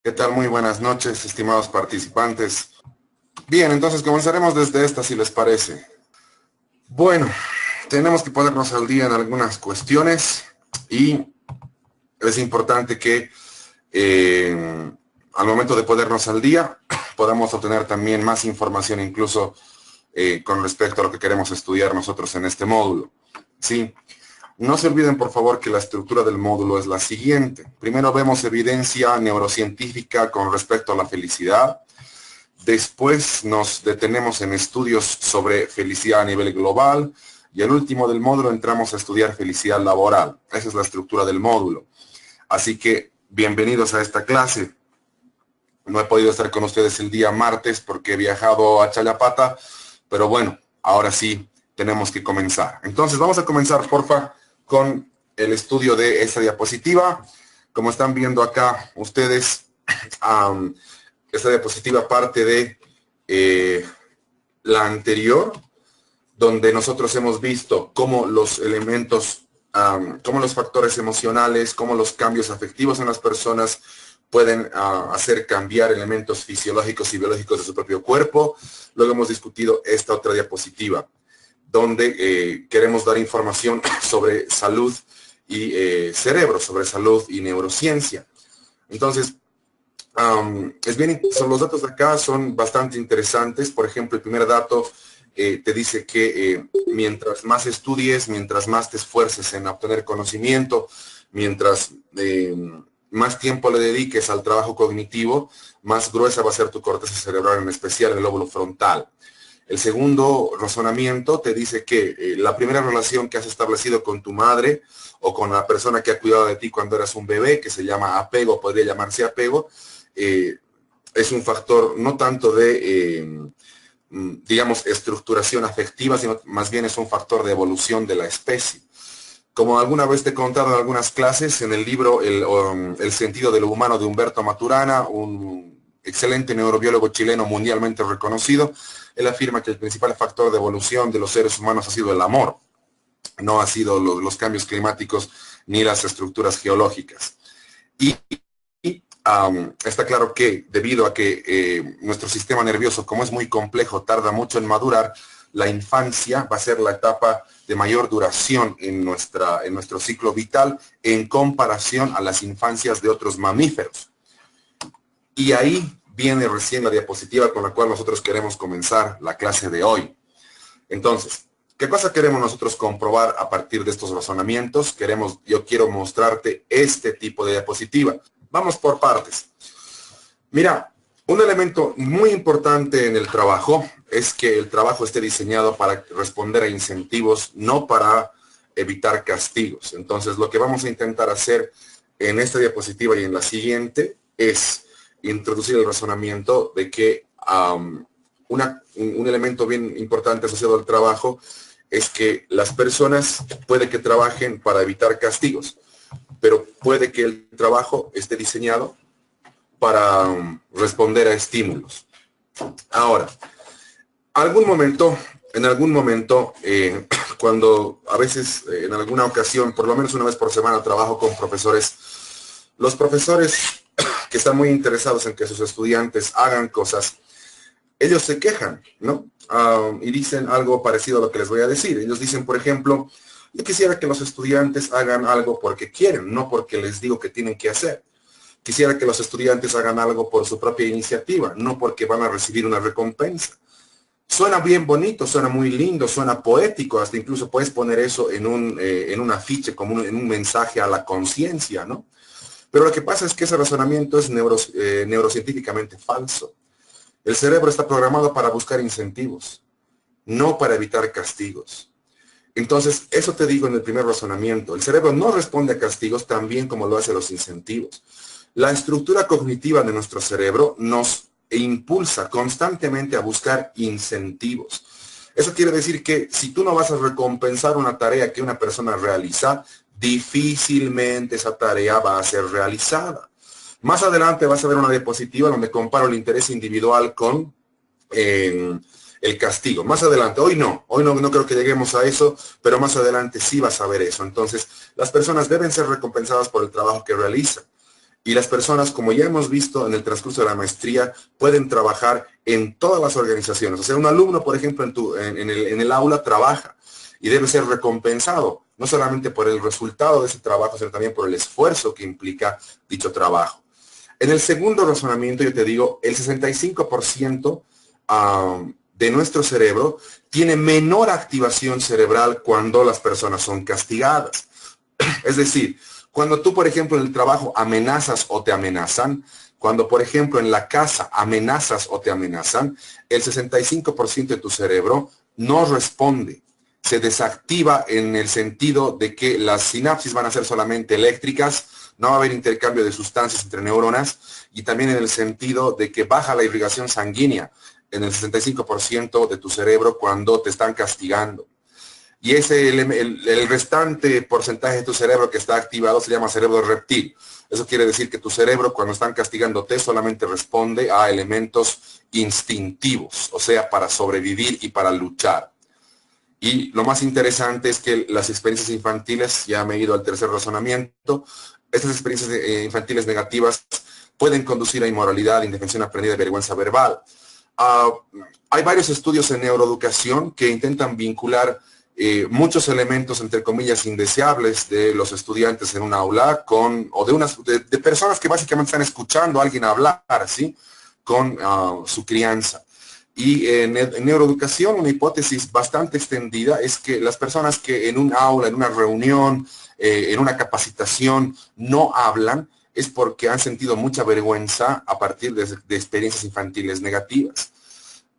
¿Qué tal? Muy buenas noches, estimados participantes. Bien, entonces comenzaremos desde esta, si les parece. Bueno, tenemos que ponernos al día en algunas cuestiones y es importante que al momento de ponernos al día podamos obtener también más información incluso con respecto a lo que queremos estudiar nosotros en este módulo. ¿Sí? No se olviden, por favor, que la estructura del módulo es la siguiente. Primero vemos evidencia neurocientífica con respecto a la felicidad. Después nos detenemos en estudios sobre felicidad a nivel global. Y al último del módulo entramos a estudiar felicidad laboral. Esa es la estructura del módulo. Así que, bienvenidos a esta clase. No he podido estar con ustedes el día martes porque he viajado a Chayapata, pero bueno, ahora sí tenemos que comenzar. Entonces, vamos a comenzar, porfa, con el estudio de esta diapositiva. Como están viendo acá ustedes, esta diapositiva parte de la anterior, donde nosotros hemos visto cómo los elementos, cómo los factores emocionales, cómo los cambios afectivos en las personas pueden hacer cambiar elementos fisiológicos y biológicos de su propio cuerpo. Luego hemos discutido esta otra diapositiva, donde queremos dar información sobre salud y cerebro, sobre salud y neurociencia. Entonces, los datos de acá son bastante interesantes. Por ejemplo, el primer dato te dice que mientras más estudies, mientras más te esfuerces en obtener conocimiento, mientras más tiempo le dediques al trabajo cognitivo, más gruesa va a ser tu corteza cerebral, en especial el lóbulo frontal. El segundo razonamiento te dice que la primera relación que has establecido con tu madre o con la persona que ha cuidado de ti cuando eras un bebé, que se llama apego, podría llamarse apego, es un factor no tanto de, digamos, estructuración afectiva, sino más bien es un factor de evolución de la especie. Como alguna vez te he contado en algunas clases, en el libro El sentido de lo humano de Humberto Maturana, un excelente neurobiólogo chileno mundialmente reconocido, él afirma que el principal factor de evolución de los seres humanos ha sido el amor, no ha sido los cambios climáticos ni las estructuras geológicas. Y está claro que debido a que nuestro sistema nervioso, como es muy complejo, tarda mucho en madurar, la infancia va a ser la etapa de mayor duración en nuestro ciclo vital en comparación a las infancias de otros mamíferos. Y ahí viene recién la diapositiva con la cual nosotros queremos comenzar la clase de hoy. Entonces, ¿qué cosa queremos nosotros comprobar a partir de estos razonamientos? Yo quiero mostrarte este tipo de diapositiva. Vamos por partes. Mira, un elemento muy importante en el trabajo es que el trabajo esté diseñado para responder a incentivos, no para evitar castigos. Entonces, lo que vamos a intentar hacer en esta diapositiva y en la siguiente es introducir el razonamiento de que un elemento bien importante asociado al trabajo es que las personas puede que trabajen para evitar castigos, pero puede que el trabajo esté diseñado para responder a estímulos. Ahora, en algún momento, cuando a veces, en alguna ocasión, por lo menos una vez por semana, trabajo con profesores, los profesores que están muy interesados en que sus estudiantes hagan cosas, ellos se quejan, ¿no? Y dicen algo parecido a lo que les voy a decir. Ellos dicen, por ejemplo, yo quisiera que los estudiantes hagan algo porque quieren, no porque les digo que tienen que hacer. Quisiera que los estudiantes hagan algo por su propia iniciativa, no porque van a recibir una recompensa. Suena bien bonito, suena muy lindo, suena poético, hasta incluso puedes poner eso en un afiche, como en un mensaje a la conciencia, ¿no? Pero lo que pasa es que ese razonamiento es neurocientíficamente falso. El cerebro está programado para buscar incentivos, no para evitar castigos. Entonces, eso te digo en el primer razonamiento. El cerebro no responde a castigos tan bien como lo hace los incentivos. La estructura cognitiva de nuestro cerebro nos impulsa constantemente a buscar incentivos. Eso quiere decir que si tú no vas a recompensar una tarea que una persona realiza, difícilmente esa tarea va a ser realizada. Más adelante vas a ver una diapositiva donde comparo el interés individual con el castigo. Más adelante, hoy no creo que lleguemos a eso, pero más adelante sí vas a ver eso. Entonces, las personas deben ser recompensadas por el trabajo que realizan. Y las personas, como ya hemos visto en el transcurso de la maestría, pueden trabajar en todas las organizaciones. O sea, un alumno, por ejemplo, en el aula trabaja y debe ser recompensado, no solamente por el resultado de ese trabajo, sino también por el esfuerzo que implica dicho trabajo. En el segundo razonamiento, yo te digo, el 65% de nuestro cerebro tiene menor activación cerebral cuando las personas son castigadas. Es decir, cuando tú, por ejemplo, en el trabajo amenazas o te amenazan, cuando, por ejemplo, en la casa amenazas o te amenazan, el 65% de tu cerebro no responde. Se desactiva en el sentido de que las sinapsis van a ser solamente eléctricas, no va a haber intercambio de sustancias entre neuronas, y también en el sentido de que baja la irrigación sanguínea en el 65% de tu cerebro cuando te están castigando. Y el restante porcentaje de tu cerebro que está activado se llama cerebro reptil. Eso quiere decir que tu cerebro, cuando están castigándote, solamente responde a elementos instintivos, o sea, para sobrevivir y para luchar. Y lo más interesante es que las experiencias infantiles, ya me he ido al tercer razonamiento, estas experiencias infantiles negativas pueden conducir a inmoralidad, indefensión aprendida y vergüenza verbal. Hay varios estudios en neuroeducación que intentan vincular muchos elementos, entre comillas, indeseables de los estudiantes en un aula de personas que básicamente están escuchando a alguien hablar, ¿sí? Con su crianza. Y en neuroeducación, una hipótesis bastante extendida es que las personas que en un aula, en una reunión, en una capacitación, no hablan, es porque han sentido mucha vergüenza a partir de experiencias infantiles negativas.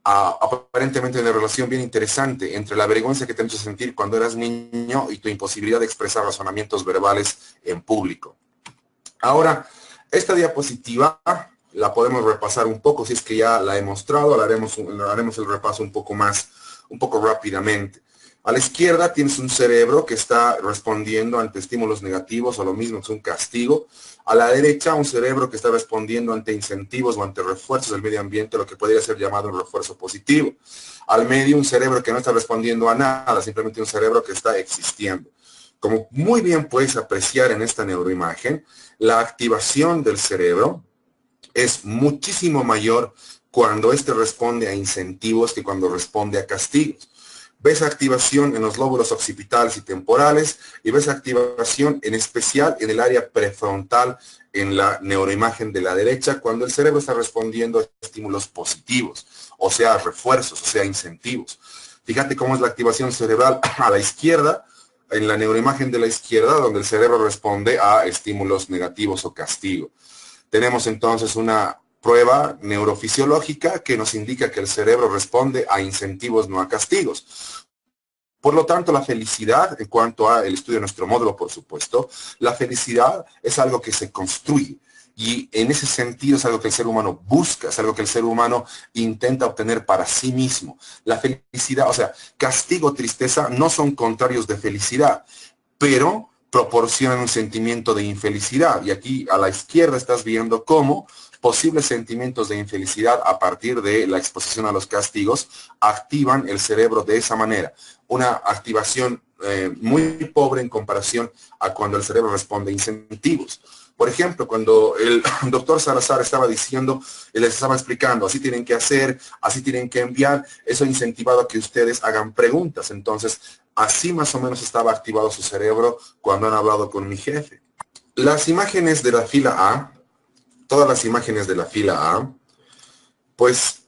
Aparentemente hay una relación bien interesante entre la vergüenza que te has hecho sentir cuando eras niño y tu imposibilidad de expresar razonamientos verbales en público. Ahora, esta diapositiva la podemos repasar un poco, si es que ya la he mostrado, haremos el repaso un poco rápidamente. A la izquierda tienes un cerebro que está respondiendo ante estímulos negativos o lo mismo que un castigo. A la derecha, un cerebro que está respondiendo ante incentivos o ante refuerzos del medio ambiente, lo que podría ser llamado un refuerzo positivo. Al medio, un cerebro que no está respondiendo a nada, simplemente un cerebro que está existiendo. Como muy bien puedes apreciar en esta neuroimagen, la activación del cerebro es muchísimo mayor cuando éste responde a incentivos que cuando responde a castigos. Ves activación en los lóbulos occipitales y temporales y ves activación en especial en el área prefrontal en la neuroimagen de la derecha cuando el cerebro está respondiendo a estímulos positivos, o sea, refuerzos, o sea, incentivos. Fíjate cómo es la activación cerebral a la izquierda, en la neuroimagen de la izquierda, donde el cerebro responde a estímulos negativos o castigo. Tenemos entonces una prueba neurofisiológica que nos indica que el cerebro responde a incentivos, no a castigos. Por lo tanto, la felicidad, en cuanto al estudio de nuestro módulo, por supuesto, la felicidad es algo que se construye. Y en ese sentido es algo que el ser humano busca, es algo que el ser humano intenta obtener para sí mismo. La felicidad, o sea, castigo, tristeza, no son contrarios de felicidad, pero proporcionan un sentimiento de infelicidad. Y aquí a la izquierda estás viendo cómo posibles sentimientos de infelicidad a partir de la exposición a los castigos activan el cerebro de esa manera. Una activación muy pobre en comparación a cuando el cerebro responde a incentivos. Por ejemplo, cuando el doctor Salazar estaba diciendo, les estaba explicando, así tienen que hacer, así tienen que enviar, eso ha incentivado a que ustedes hagan preguntas. Entonces, así más o menos estaba activado su cerebro cuando han hablado con mi jefe. Las imágenes de la fila A, todas las imágenes de la fila A, pues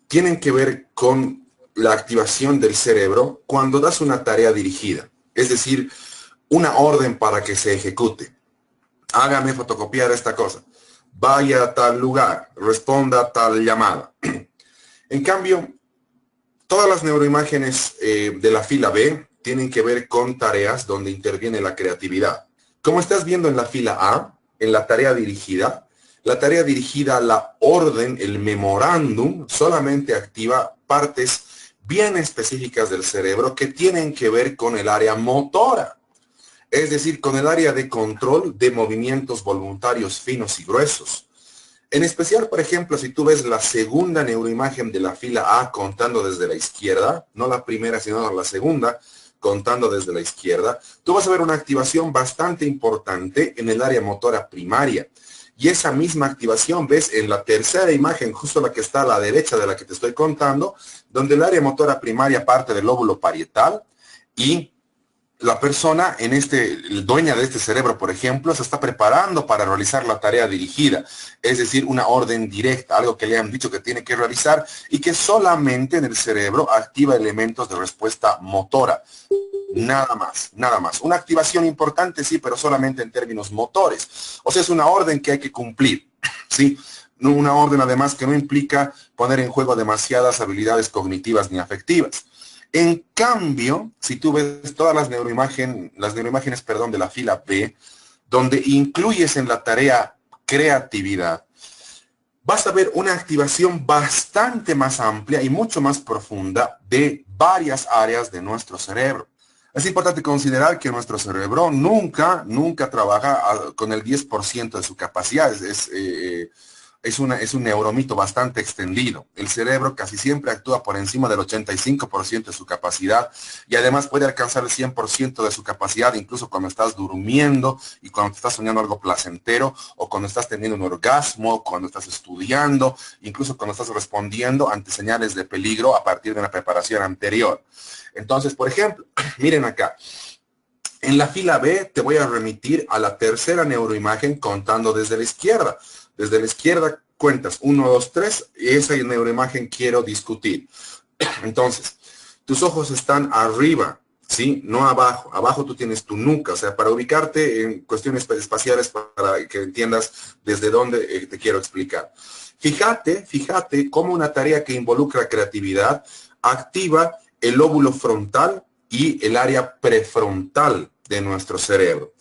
tienen que ver con la activación del cerebro cuando das una tarea dirigida, es decir, una orden para que se ejecute. Hágame fotocopiar esta cosa, vaya a tal lugar, responda a tal llamada. En cambio, todas las neuroimágenes de la fila B tienen que ver con tareas donde interviene la creatividad. Como estás viendo en la fila A, en la tarea dirigida, la orden, el memorándum, solamente activa partes bien específicas del cerebro que tienen que ver con el área motora. Es decir, con el área de control de movimientos voluntarios finos y gruesos. En especial, por ejemplo, si tú ves la segunda neuroimagen de la fila A contando desde la izquierda, no la primera, sino la segunda, contando desde la izquierda, tú vas a ver una activación bastante importante en el área motora primaria. Y esa misma activación ves en la tercera imagen, justo la que está a la derecha de la que te estoy contando, donde el área motora primaria parte del lóbulo parietal y la persona, dueña de este cerebro, por ejemplo, se está preparando para realizar la tarea dirigida, es decir, una orden directa, algo que le han dicho que tiene que realizar y que solamente en el cerebro activa elementos de respuesta motora. Nada más, nada más. Una activación importante, sí, pero solamente en términos motores. O sea, es una orden que hay que cumplir, ¿sí? Una orden, además, que no implica poner en juego demasiadas habilidades cognitivas ni afectivas. En cambio, si tú ves todas las neuroimágenes, de la fila B, donde incluyes en la tarea creatividad, vas a ver una activación bastante más amplia y mucho más profunda de varias áreas de nuestro cerebro. Es importante considerar que nuestro cerebro nunca trabaja con el 10% de su capacidad. Es un neuromito bastante extendido. El cerebro casi siempre actúa por encima del 85% de su capacidad y además puede alcanzar el 100% de su capacidad incluso cuando estás durmiendo y cuando estás soñando algo placentero o cuando estás teniendo un orgasmo, cuando estás estudiando, incluso cuando estás respondiendo ante señales de peligro a partir de una preparación anterior. Entonces, por ejemplo, miren acá. En la fila B te voy a remitir a la tercera neuroimagen contando desde la izquierda. Desde la izquierda cuentas 1, 2, 3 y esa neuroimagen quiero discutir. Entonces, tus ojos están arriba, ¿sí? No abajo. Abajo tú tienes tu nuca, o sea, para ubicarte en cuestiones espaciales para que entiendas desde dónde te quiero explicar. Fíjate cómo una tarea que involucra creatividad activa el lóbulo frontal y el área prefrontal de nuestro cerebro.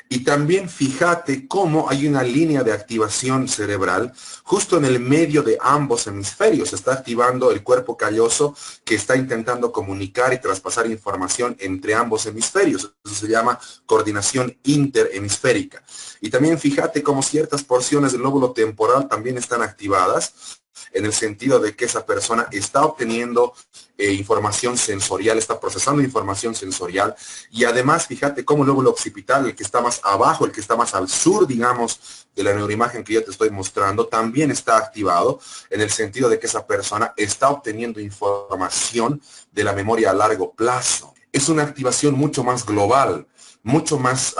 Y también fíjate cómo hay una línea de activación cerebral justo en el medio de ambos hemisferios. Se está activando el cuerpo calloso que está intentando comunicar y traspasar información entre ambos hemisferios. Eso se llama coordinación interhemisférica. Y también fíjate cómo ciertas porciones del lóbulo temporal también están activadas, en el sentido de que esa persona está obteniendo información sensorial, está procesando información sensorial, y además fíjate cómo el lóbulo occipital, el que está más abajo, el que está más al sur, digamos, de la neuroimagen que yo te estoy mostrando, también está activado, en el sentido de que esa persona está obteniendo información de la memoria a largo plazo. Es una activación mucho más global, mucho más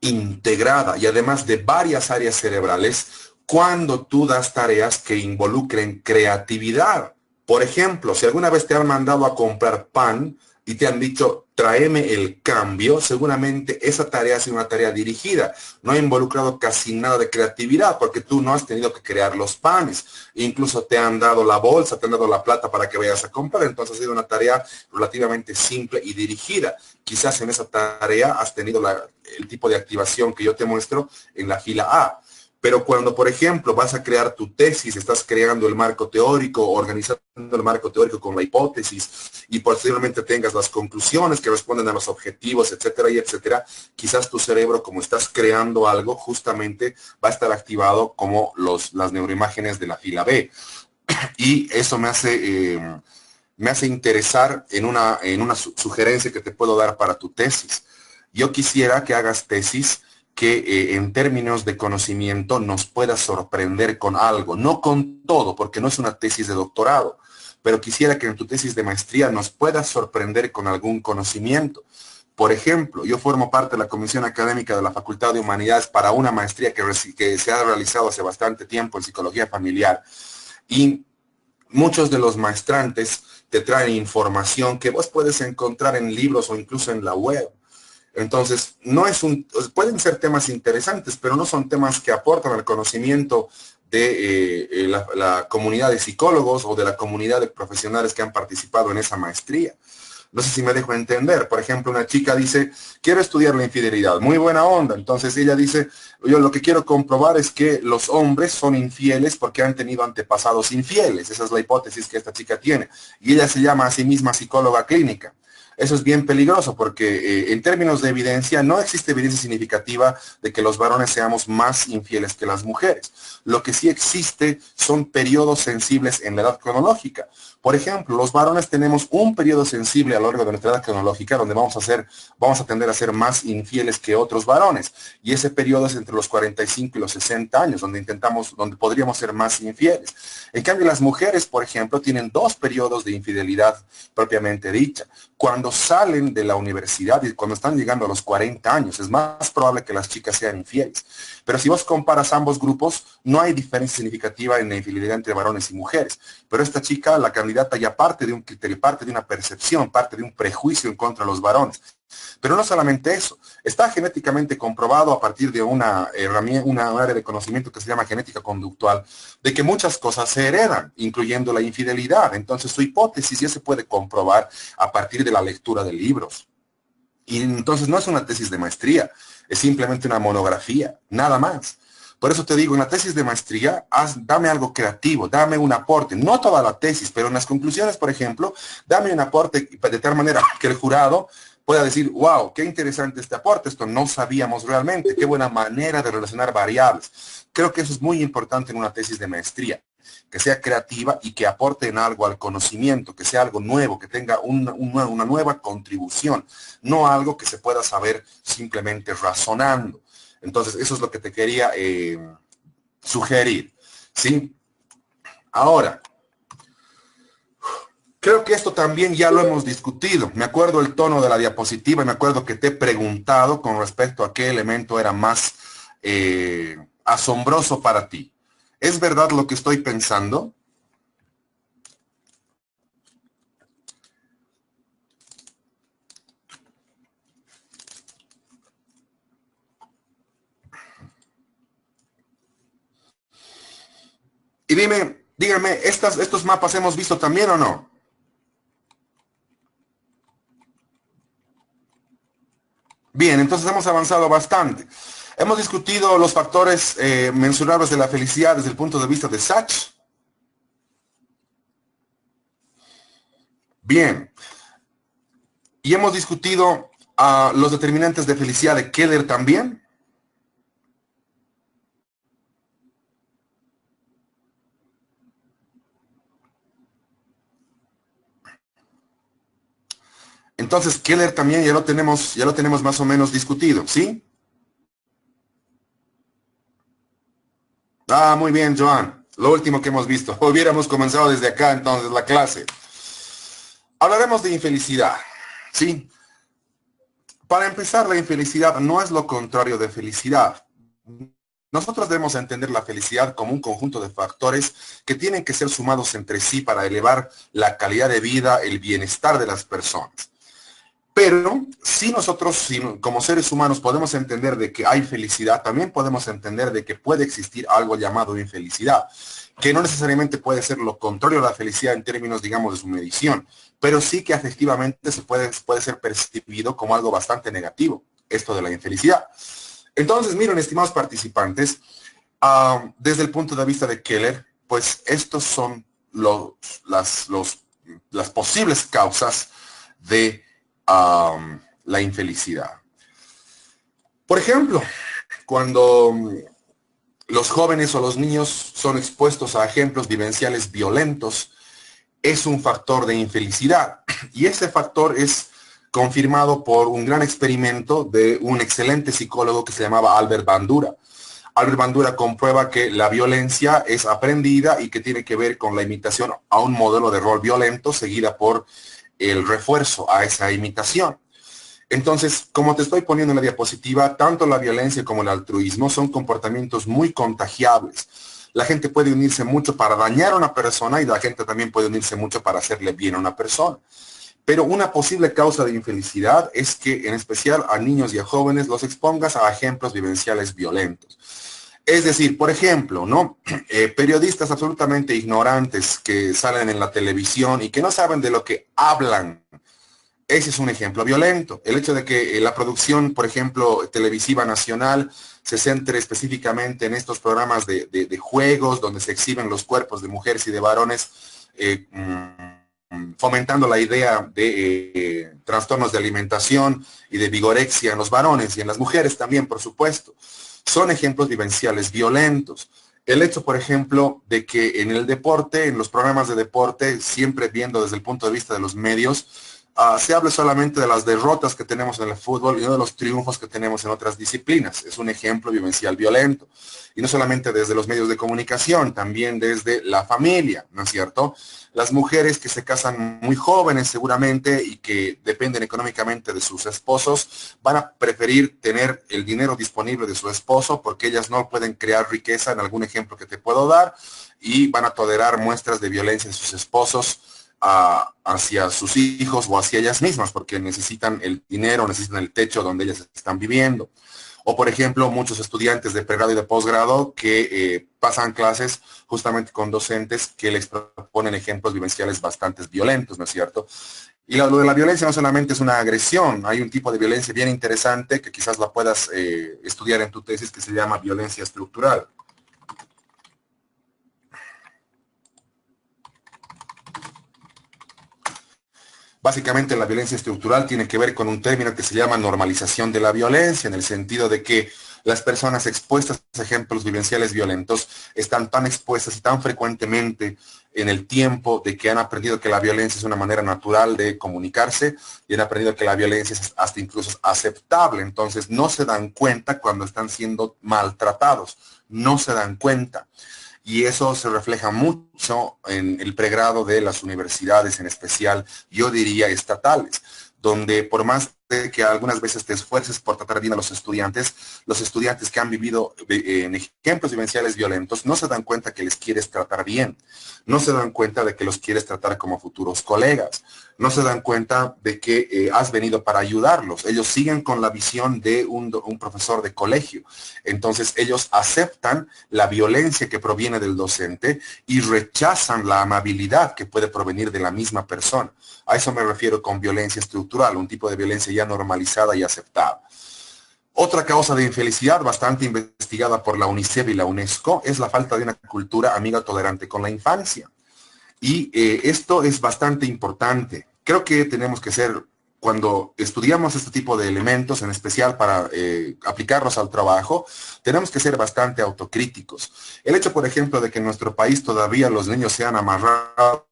integrada, y además de varias áreas cerebrales, cuando tú das tareas que involucren creatividad. Por ejemplo, si alguna vez te han mandado a comprar pan y te han dicho, tráeme el cambio, seguramente esa tarea ha sido una tarea dirigida. No ha involucrado casi nada de creatividad porque tú no has tenido que crear los panes. Incluso te han dado la bolsa, te han dado la plata para que vayas a comprar. Entonces ha sido una tarea relativamente simple y dirigida. Quizás en esa tarea has tenido el tipo de activación que yo te muestro en la fila A. Pero cuando, por ejemplo, vas a crear tu tesis, estás creando el marco teórico, organizando el marco teórico con la hipótesis y posteriormente tengas las conclusiones que responden a los objetivos, etcétera, y etcétera, quizás tu cerebro, como estás creando algo, justamente va a estar activado como las neuroimágenes de la fila B. Y eso me hace interesar en una sugerencia que te puedo dar para tu tesis. Yo quisiera que hagas tesis que en términos de conocimiento nos pueda sorprender con algo, no con todo, porque no es una tesis de doctorado, pero quisiera que en tu tesis de maestría nos puedas sorprender con algún conocimiento. Por ejemplo, yo formo parte de la comisión académica de la Facultad de Humanidades para una maestría que se ha realizado hace bastante tiempo en psicología familiar, y muchos de los maestrantes te traen información que vos puedes encontrar en libros o incluso en la web. Entonces, pueden ser temas interesantes, pero no son temas que aportan al conocimiento de la comunidad de psicólogos o de la comunidad de profesionales que han participado en esa maestría. No sé si me dejo entender. Por ejemplo, una chica dice, quiero estudiar la infidelidad. Muy buena onda. Entonces ella dice, yo lo que quiero comprobar es que los hombres son infieles porque han tenido antepasados infieles. Esa es la hipótesis que esta chica tiene. Y ella se llama a sí misma psicóloga clínica. Eso es bien peligroso porque en términos de evidencia no existe evidencia significativa de que los varones seamos más infieles que las mujeres. Lo que sí existe son periodos sensibles en la edad cronológica. Por ejemplo, los varones tenemos un periodo sensible a lo largo de nuestra edad cronológica donde vamos a tender a ser más infieles que otros varones. Y ese periodo es entre los 45 y los 60 años, donde podríamos ser más infieles. En cambio, las mujeres, por ejemplo, tienen dos periodos de infidelidad propiamente dicha. Cuando salen de la universidad y cuando están llegando a los 40 años, es más probable que las chicas sean infieles. Pero si vos comparas ambos grupos, no hay diferencia significativa en la infidelidad entre varones y mujeres. Pero esta chica, la candidata, ya parte de un criterio, parte de una percepción, parte de un prejuicio en contra de los varones. Pero no solamente eso, está genéticamente comprobado a partir de una herramienta, una área de conocimiento que se llama genética conductual, de que muchas cosas se heredan, incluyendo la infidelidad. Entonces su hipótesis ya se puede comprobar a partir de la lectura de libros. Y entonces no es una tesis de maestría, es simplemente una monografía, nada más. Por eso te digo, en la tesis de maestría, dame algo creativo, dame un aporte, no toda la tesis, pero en las conclusiones, por ejemplo, dame un aporte de tal manera que el jurado pueda decir, wow, qué interesante este aporte, esto no sabíamos realmente, qué buena manera de relacionar variables. Creo que eso es muy importante en una tesis de maestría, que sea creativa y que aporte en algo al conocimiento, que sea algo nuevo, que tenga una nueva contribución, no algo que se pueda saber simplemente razonando. Entonces, eso es lo que te quería sugerir, ¿sí? Ahora, creo que esto también ya lo hemos discutido. Me acuerdo el tono de la diapositiva y me acuerdo que te he preguntado con respecto a qué elemento era más asombroso para ti. ¿Es verdad lo que estoy pensando? Y dígame, ¿estos mapas hemos visto también o no? Bien, entonces hemos avanzado bastante. Hemos discutido los factores mensurables de la felicidad desde el punto de vista de Sachs. Bien. Y hemos discutido los determinantes de felicidad de Keller también. Entonces, Keller también ya lo tenemos más o menos discutido, ¿sí? Ah, muy bien, Joan. Lo último que hemos visto. Hubiéramos comenzado desde acá, entonces, la clase. Hablaremos de infelicidad, ¿sí? Para empezar, la infelicidad no es lo contrario de felicidad. Nosotros debemos entender la felicidad como un conjunto de factores que tienen que ser sumados entre sí para elevar la calidad de vida, el bienestar de las personas. Pero si nosotros, como seres humanos, podemos entender de que hay felicidad, también podemos entender de que puede existir algo llamado infelicidad, que no necesariamente puede ser lo contrario a la felicidad en términos, digamos, de su medición, pero sí que efectivamente puede ser percibido como algo bastante negativo, esto de la infelicidad. Entonces, miren, estimados participantes, desde el punto de vista de Keller, pues estos son las posibles causas de la infelicidad. Por ejemplo, cuando los jóvenes o los niños son expuestos a ejemplos vivenciales violentos, es un factor de infelicidad. Y ese factor es confirmado por un gran experimento de un excelente psicólogo que se llamaba Albert Bandura. Albert Bandura comprueba que la violencia es aprendida y que tiene que ver con la imitación a un modelo de rol violento seguida por el refuerzo a esa imitación. Entonces, como te estoy poniendo en la diapositiva, tanto la violencia como el altruismo son comportamientos muy contagiables. La gente puede unirse mucho para dañar a una persona y la gente también puede unirse mucho para hacerle bien a una persona. Pero una posible causa de infelicidad es que, en especial a niños y a jóvenes, los expongas a ejemplos vivenciales violentos. Es decir, por ejemplo, ¿no? Periodistas absolutamente ignorantes que salen en la televisión y que no saben de lo que hablan. Ese es un ejemplo violento. El hecho de que la producción, por ejemplo, televisiva nacional, se centre específicamente en estos programas de juegos donde se exhiben los cuerpos de mujeres y de varones, fomentando la idea de trastornos de alimentación y de vigorexia en los varones y en las mujeres también, por supuesto. Son ejemplos vivenciales violentos. el hecho, por ejemplo, de que en el deporte, en los programas de deporte, siempre viendo desde el punto de vista de los medios, se hable solamente de las derrotas que tenemos en el fútbol y no de los triunfos que tenemos en otras disciplinas. Es un ejemplo vivencial violento. Y no solamente desde los medios de comunicación, también desde la familia, ¿no es cierto? Las mujeres que se casan muy jóvenes seguramente y que dependen económicamente de sus esposos, van a preferir tener el dinero disponible de su esposo porque ellas no pueden crear riqueza, en algún ejemplo que te puedo dar, y van a tolerar muestras de violencia en sus esposos hacia sus hijos o hacia ellas mismas, porque necesitan el dinero, necesitan el techo donde ellas están viviendo. O, por ejemplo, muchos estudiantes de pregrado y de posgrado que pasan clases justamente con docentes que les proponen ejemplos vivenciales bastante violentos, ¿no es cierto? Y lo de la violencia no solamente es una agresión, hay un tipo de violencia bien interesante que quizás la puedas estudiar en tu tesis, que se llama violencia estructural. Básicamente la violencia estructural tiene que ver con un término que se llama normalización de la violencia, en el sentido de que las personas expuestas a ejemplos vivenciales violentos están tan expuestas y tan frecuentemente en el tiempo de que han aprendido que la violencia es una manera natural de comunicarse y han aprendido que la violencia es hasta incluso aceptable. Entonces no se dan cuenta cuando están siendo maltratados, no se dan cuenta. Y eso se refleja mucho en el pregrado de las universidades, en especial, yo diría, estatales, donde por más de que algunas veces te esfuerces por tratar bien a los estudiantes que han vivido en ejemplos vivenciales violentos no se dan cuenta que les quieres tratar bien, no se dan cuenta de que los quieres tratar como futuros colegas, no se dan cuenta de que has venido para ayudarlos. Ellos siguen con la visión de un profesor de colegio. Entonces ellos aceptan la violencia que proviene del docente y rechazan la amabilidad que puede provenir de la misma persona. A eso me refiero con violencia estructural, un tipo de violencia ya normalizada y aceptada. Otra causa de infelicidad bastante investigada por la UNICEF y la UNESCO es la falta de una cultura amiga tolerante con la infancia. Y esto es bastante importante. Creo que tenemos que ser, cuando estudiamos este tipo de elementos, en especial para aplicarlos al trabajo, tenemos que ser bastante autocríticos. El hecho, por ejemplo, de que en nuestro país todavía los niños sean amarrados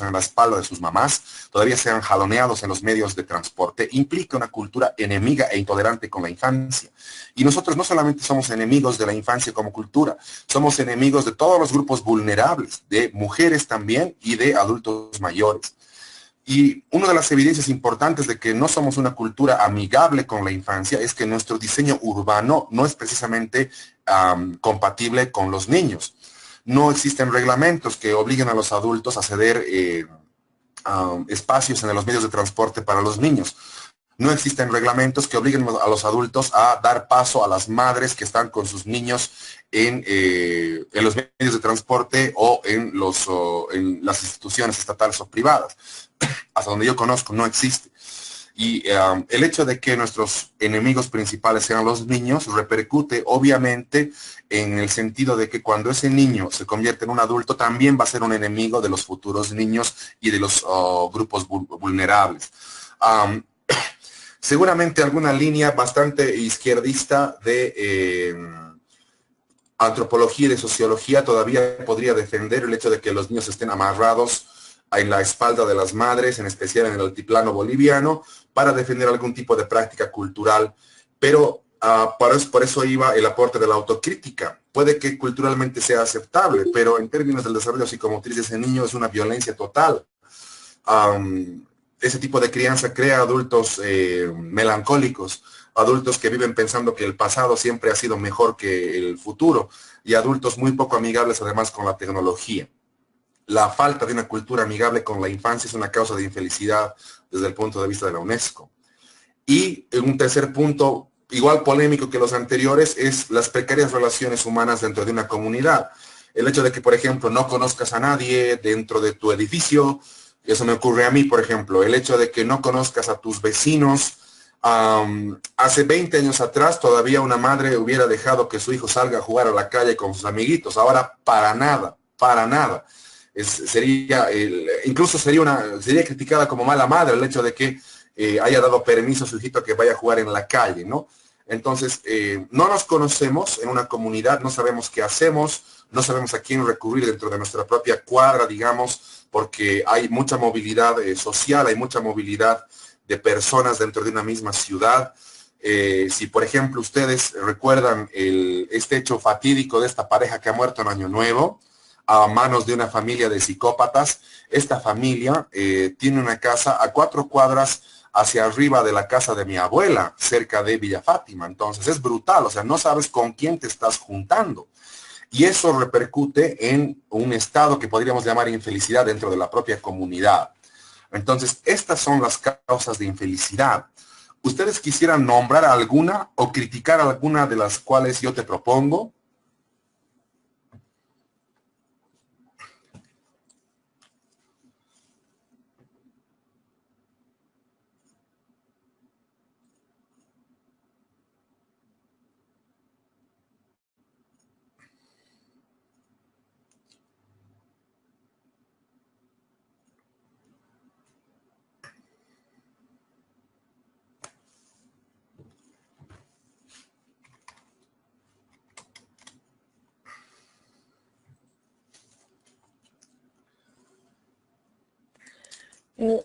en la espalda de sus mamás, todavía sean jaloneados en los medios de transporte, implica una cultura enemiga e intolerante con la infancia. Y nosotros no solamente somos enemigos de la infancia como cultura, somos enemigos de todos los grupos vulnerables, de mujeres también y de adultos mayores. Y una de las evidencias importantes de que no somos una cultura amigable con la infancia es que nuestro diseño urbano no es precisamente compatible con los niños. No existen reglamentos que obliguen a los adultos a ceder espacios en los medios de transporte para los niños. No existen reglamentos que obliguen a los adultos a dar paso a las madres que están con sus niños en los medios de transporte o en las instituciones estatales o privadas. Hasta donde yo conozco no existe. Y el hecho de que nuestros enemigos principales sean los niños repercute obviamente en el sentido de que cuando ese niño se convierte en un adulto también va a ser un enemigo de los futuros niños y de los grupos vulnerables. Seguramente alguna línea bastante izquierdista de antropología y de sociología todavía podría defender el hecho de que los niños estén amarrados en la espalda de las madres, en especial en el altiplano boliviano, para defender algún tipo de práctica cultural. Pero por eso iba el aporte de la autocrítica. Puede que culturalmente sea aceptable, pero en términos del desarrollo psicomotriz de ese niño es una violencia total. Ese tipo de crianza crea adultos melancólicos, adultos que viven pensando que el pasado siempre ha sido mejor que el futuro y adultos muy poco amigables además con la tecnología. La falta de una cultura amigable con la infancia es una causa de infelicidad desde el punto de vista de la UNESCO. Y un tercer punto, igual polémico que los anteriores, es las precarias relaciones humanas dentro de una comunidad. El hecho de que, por ejemplo, no conozcas a nadie dentro de tu edificio, eso me ocurre a mí, por ejemplo, el hecho de que no conozcas a tus vecinos. Hace 20 años atrás todavía una madre hubiera dejado que su hijo salga a jugar a la calle con sus amiguitos. Ahora, para nada, para nada. Incluso sería criticada como mala madre el hecho de que haya dado permiso a su hijito que vaya a jugar en la calle, ¿no? Entonces, no nos conocemos en una comunidad, no sabemos qué hacemos, no sabemos a quién recurrir dentro de nuestra propia cuadra, digamos, porque hay mucha movilidad social, hay mucha movilidad de personas dentro de una misma ciudad. Si, por ejemplo, ustedes recuerdan este hecho fatídico de esta pareja que ha muerto en Año Nuevo, a manos de una familia de psicópatas, esta familia tiene una casa a 4 cuadras hacia arriba de la casa de mi abuela, cerca de Villa Fátima. Entonces es brutal, o sea, no sabes con quién te estás juntando. Y eso repercute en un estado que podríamos llamar infelicidad dentro de la propia comunidad. Entonces, estas son las causas de infelicidad. ¿Ustedes quisieran nombrar alguna o criticar alguna de las cuales yo te propongo?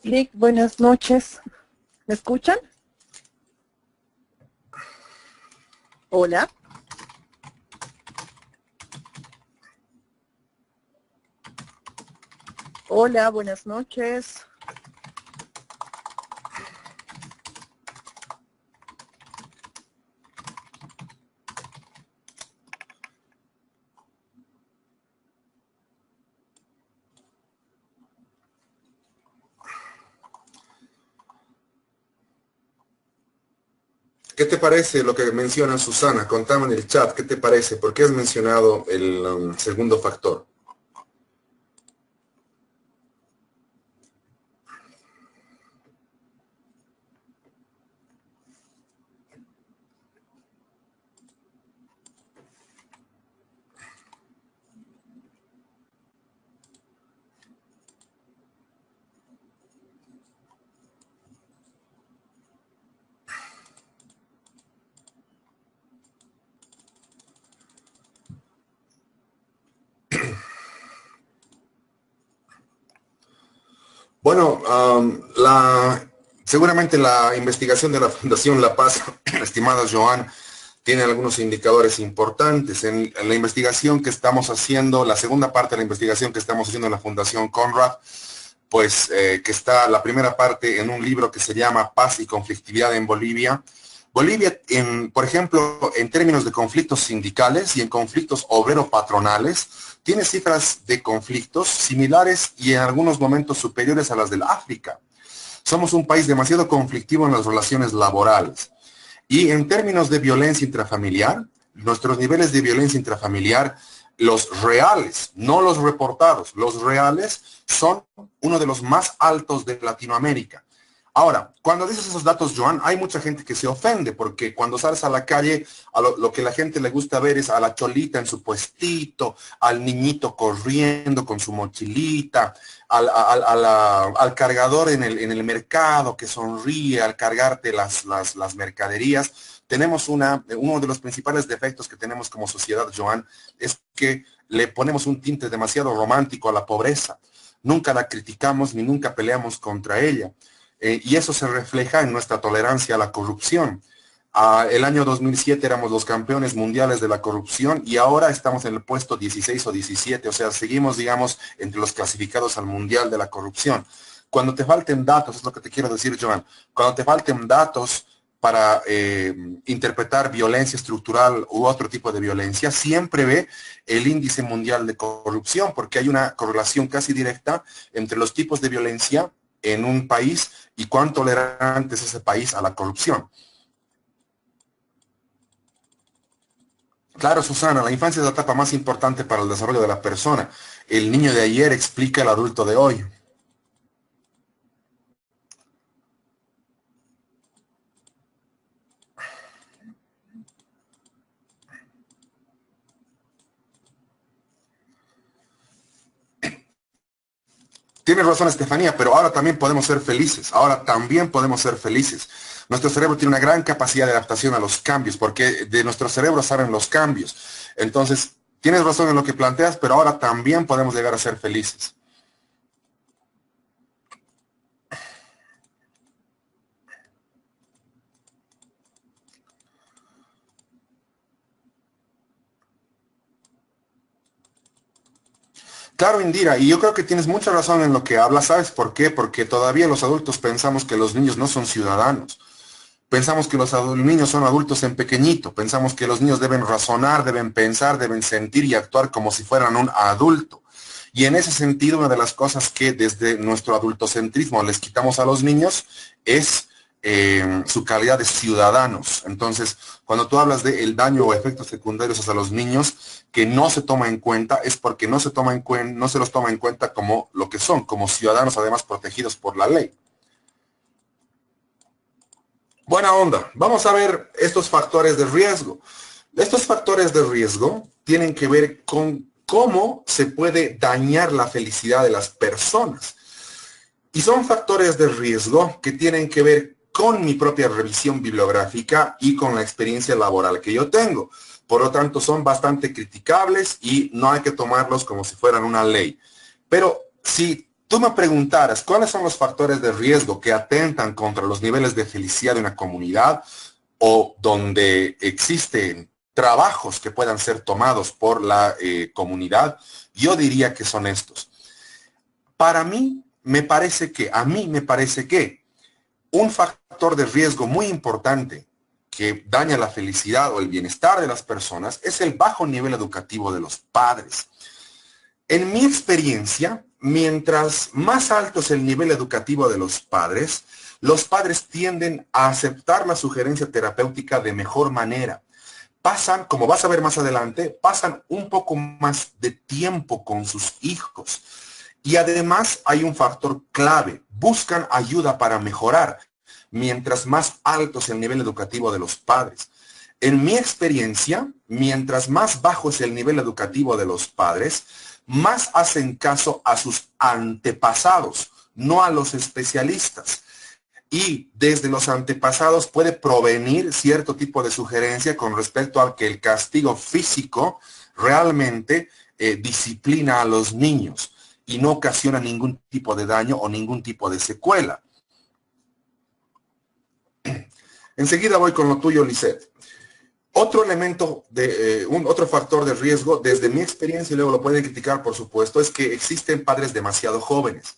Lick, buenas noches. ¿Me escuchan? Hola. Hola, buenas noches. ¿Qué te parece lo que menciona Susana? Contame en el chat, ¿qué te parece? ¿Por qué has mencionado el segundo factor? Bueno, seguramente la investigación de la Fundación La Paz, estimada Joan, tiene algunos indicadores importantes. En la investigación que estamos haciendo, la segunda parte de la investigación que estamos haciendo en la Fundación Conrad, pues que está la primera parte en un libro que se llama Paz y Conflictividad en Bolivia. Bolivia, por ejemplo, en términos de conflictos sindicales y en conflictos obrero-patronales, tiene cifras de conflictos similares y en algunos momentos superiores a las del África. Somos un país demasiado conflictivo en las relaciones laborales. Y en términos de violencia intrafamiliar, nuestros niveles de violencia intrafamiliar, los reales, no los reportados, los reales son uno de los más altos de Latinoamérica. Ahora, cuando dices esos datos, Joan, hay mucha gente que se ofende porque cuando sales a la calle, lo que a la gente le gusta ver es a la cholita en su puestito, al niñito corriendo con su mochilita, al cargador en el mercado que sonríe al cargarte las mercaderías. Tenemos uno de los principales defectos que tenemos como sociedad, Joan, es que le ponemos un tinte demasiado romántico a la pobreza. Nunca la criticamos ni nunca peleamos contra ella. Y eso se refleja en nuestra tolerancia a la corrupción. El año 2007 éramos los campeones mundiales de la corrupción y ahora estamos en el puesto 16 o 17, o sea, seguimos, digamos, entre los clasificados al mundial de la corrupción. Cuando te falten datos, es lo que te quiero decir, Joan, cuando te falten datos para interpretar violencia estructural u otro tipo de violencia, siempre ve el índice mundial de corrupción, porque hay una correlación casi directa entre los tipos de violencia en un país y cuán tolerante es ese país a la corrupción. Claro, Susana, la infancia es la etapa más importante para el desarrollo de la persona. El niño de ayer explica al adulto de hoy. Tienes razón, Estefanía, pero ahora también podemos ser felices. Ahora también podemos ser felices. Nuestro cerebro tiene una gran capacidad de adaptación a los cambios, porque de nuestro cerebro salen los cambios. Entonces, tienes razón en lo que planteas, pero ahora también podemos llegar a ser felices. Claro, Indira, y yo creo que tienes mucha razón en lo que hablas. ¿Sabes por qué? Porque todavía los adultos pensamos que los niños no son ciudadanos. Pensamos que los niños son adultos en pequeñito. Pensamos que los niños deben razonar, deben pensar, deben sentir y actuar como si fueran un adulto. Y en ese sentido, una de las cosas que desde nuestro adultocentrismo les quitamos a los niños es su calidad de ciudadanos. Entonces, cuando tú hablas del daño o efectos secundarios hacia los niños que no se toma en cuenta, es porque no se los toma en cuenta como lo que son, como ciudadanos además protegidos por la ley. Buena onda. Vamos a ver estos factores de riesgo. Estos factores de riesgo tienen que ver con cómo se puede dañar la felicidad de las personas. Y son factores de riesgo que tienen que ver con mi propia revisión bibliográfica y con la experiencia laboral que yo tengo. Por lo tanto, son bastante criticables y no hay que tomarlos como si fueran una ley. Pero si tú me preguntaras cuáles son los factores de riesgo que atentan contra los niveles de felicidad de una comunidad o donde existen trabajos que puedan ser tomados por la comunidad, yo diría que son estos. A mí me parece que un factor de riesgo muy importante que daña la felicidad o el bienestar de las personas es el bajo nivel educativo de los padres. En mi experiencia, mientras más alto es el nivel educativo de los padres tienden a aceptar la sugerencia terapéutica de mejor manera. Pasan, como vas a ver más adelante, pasan un poco más de tiempo con sus hijos. Y además hay un factor clave, buscan ayuda para mejorar, mientras más alto es el nivel educativo de los padres. En mi experiencia, mientras más bajo es el nivel educativo de los padres, más hacen caso a sus antepasados, no a los especialistas. Y desde los antepasados puede provenir cierto tipo de sugerencia con respecto a que el castigo físico realmente disciplina a los niños y no ocasiona ningún tipo de daño o ningún tipo de secuela. Enseguida voy con lo tuyo, Lisette. Otro elemento, otro factor de riesgo, desde mi experiencia, y luego lo pueden criticar, por supuesto, es que existen padres demasiado jóvenes.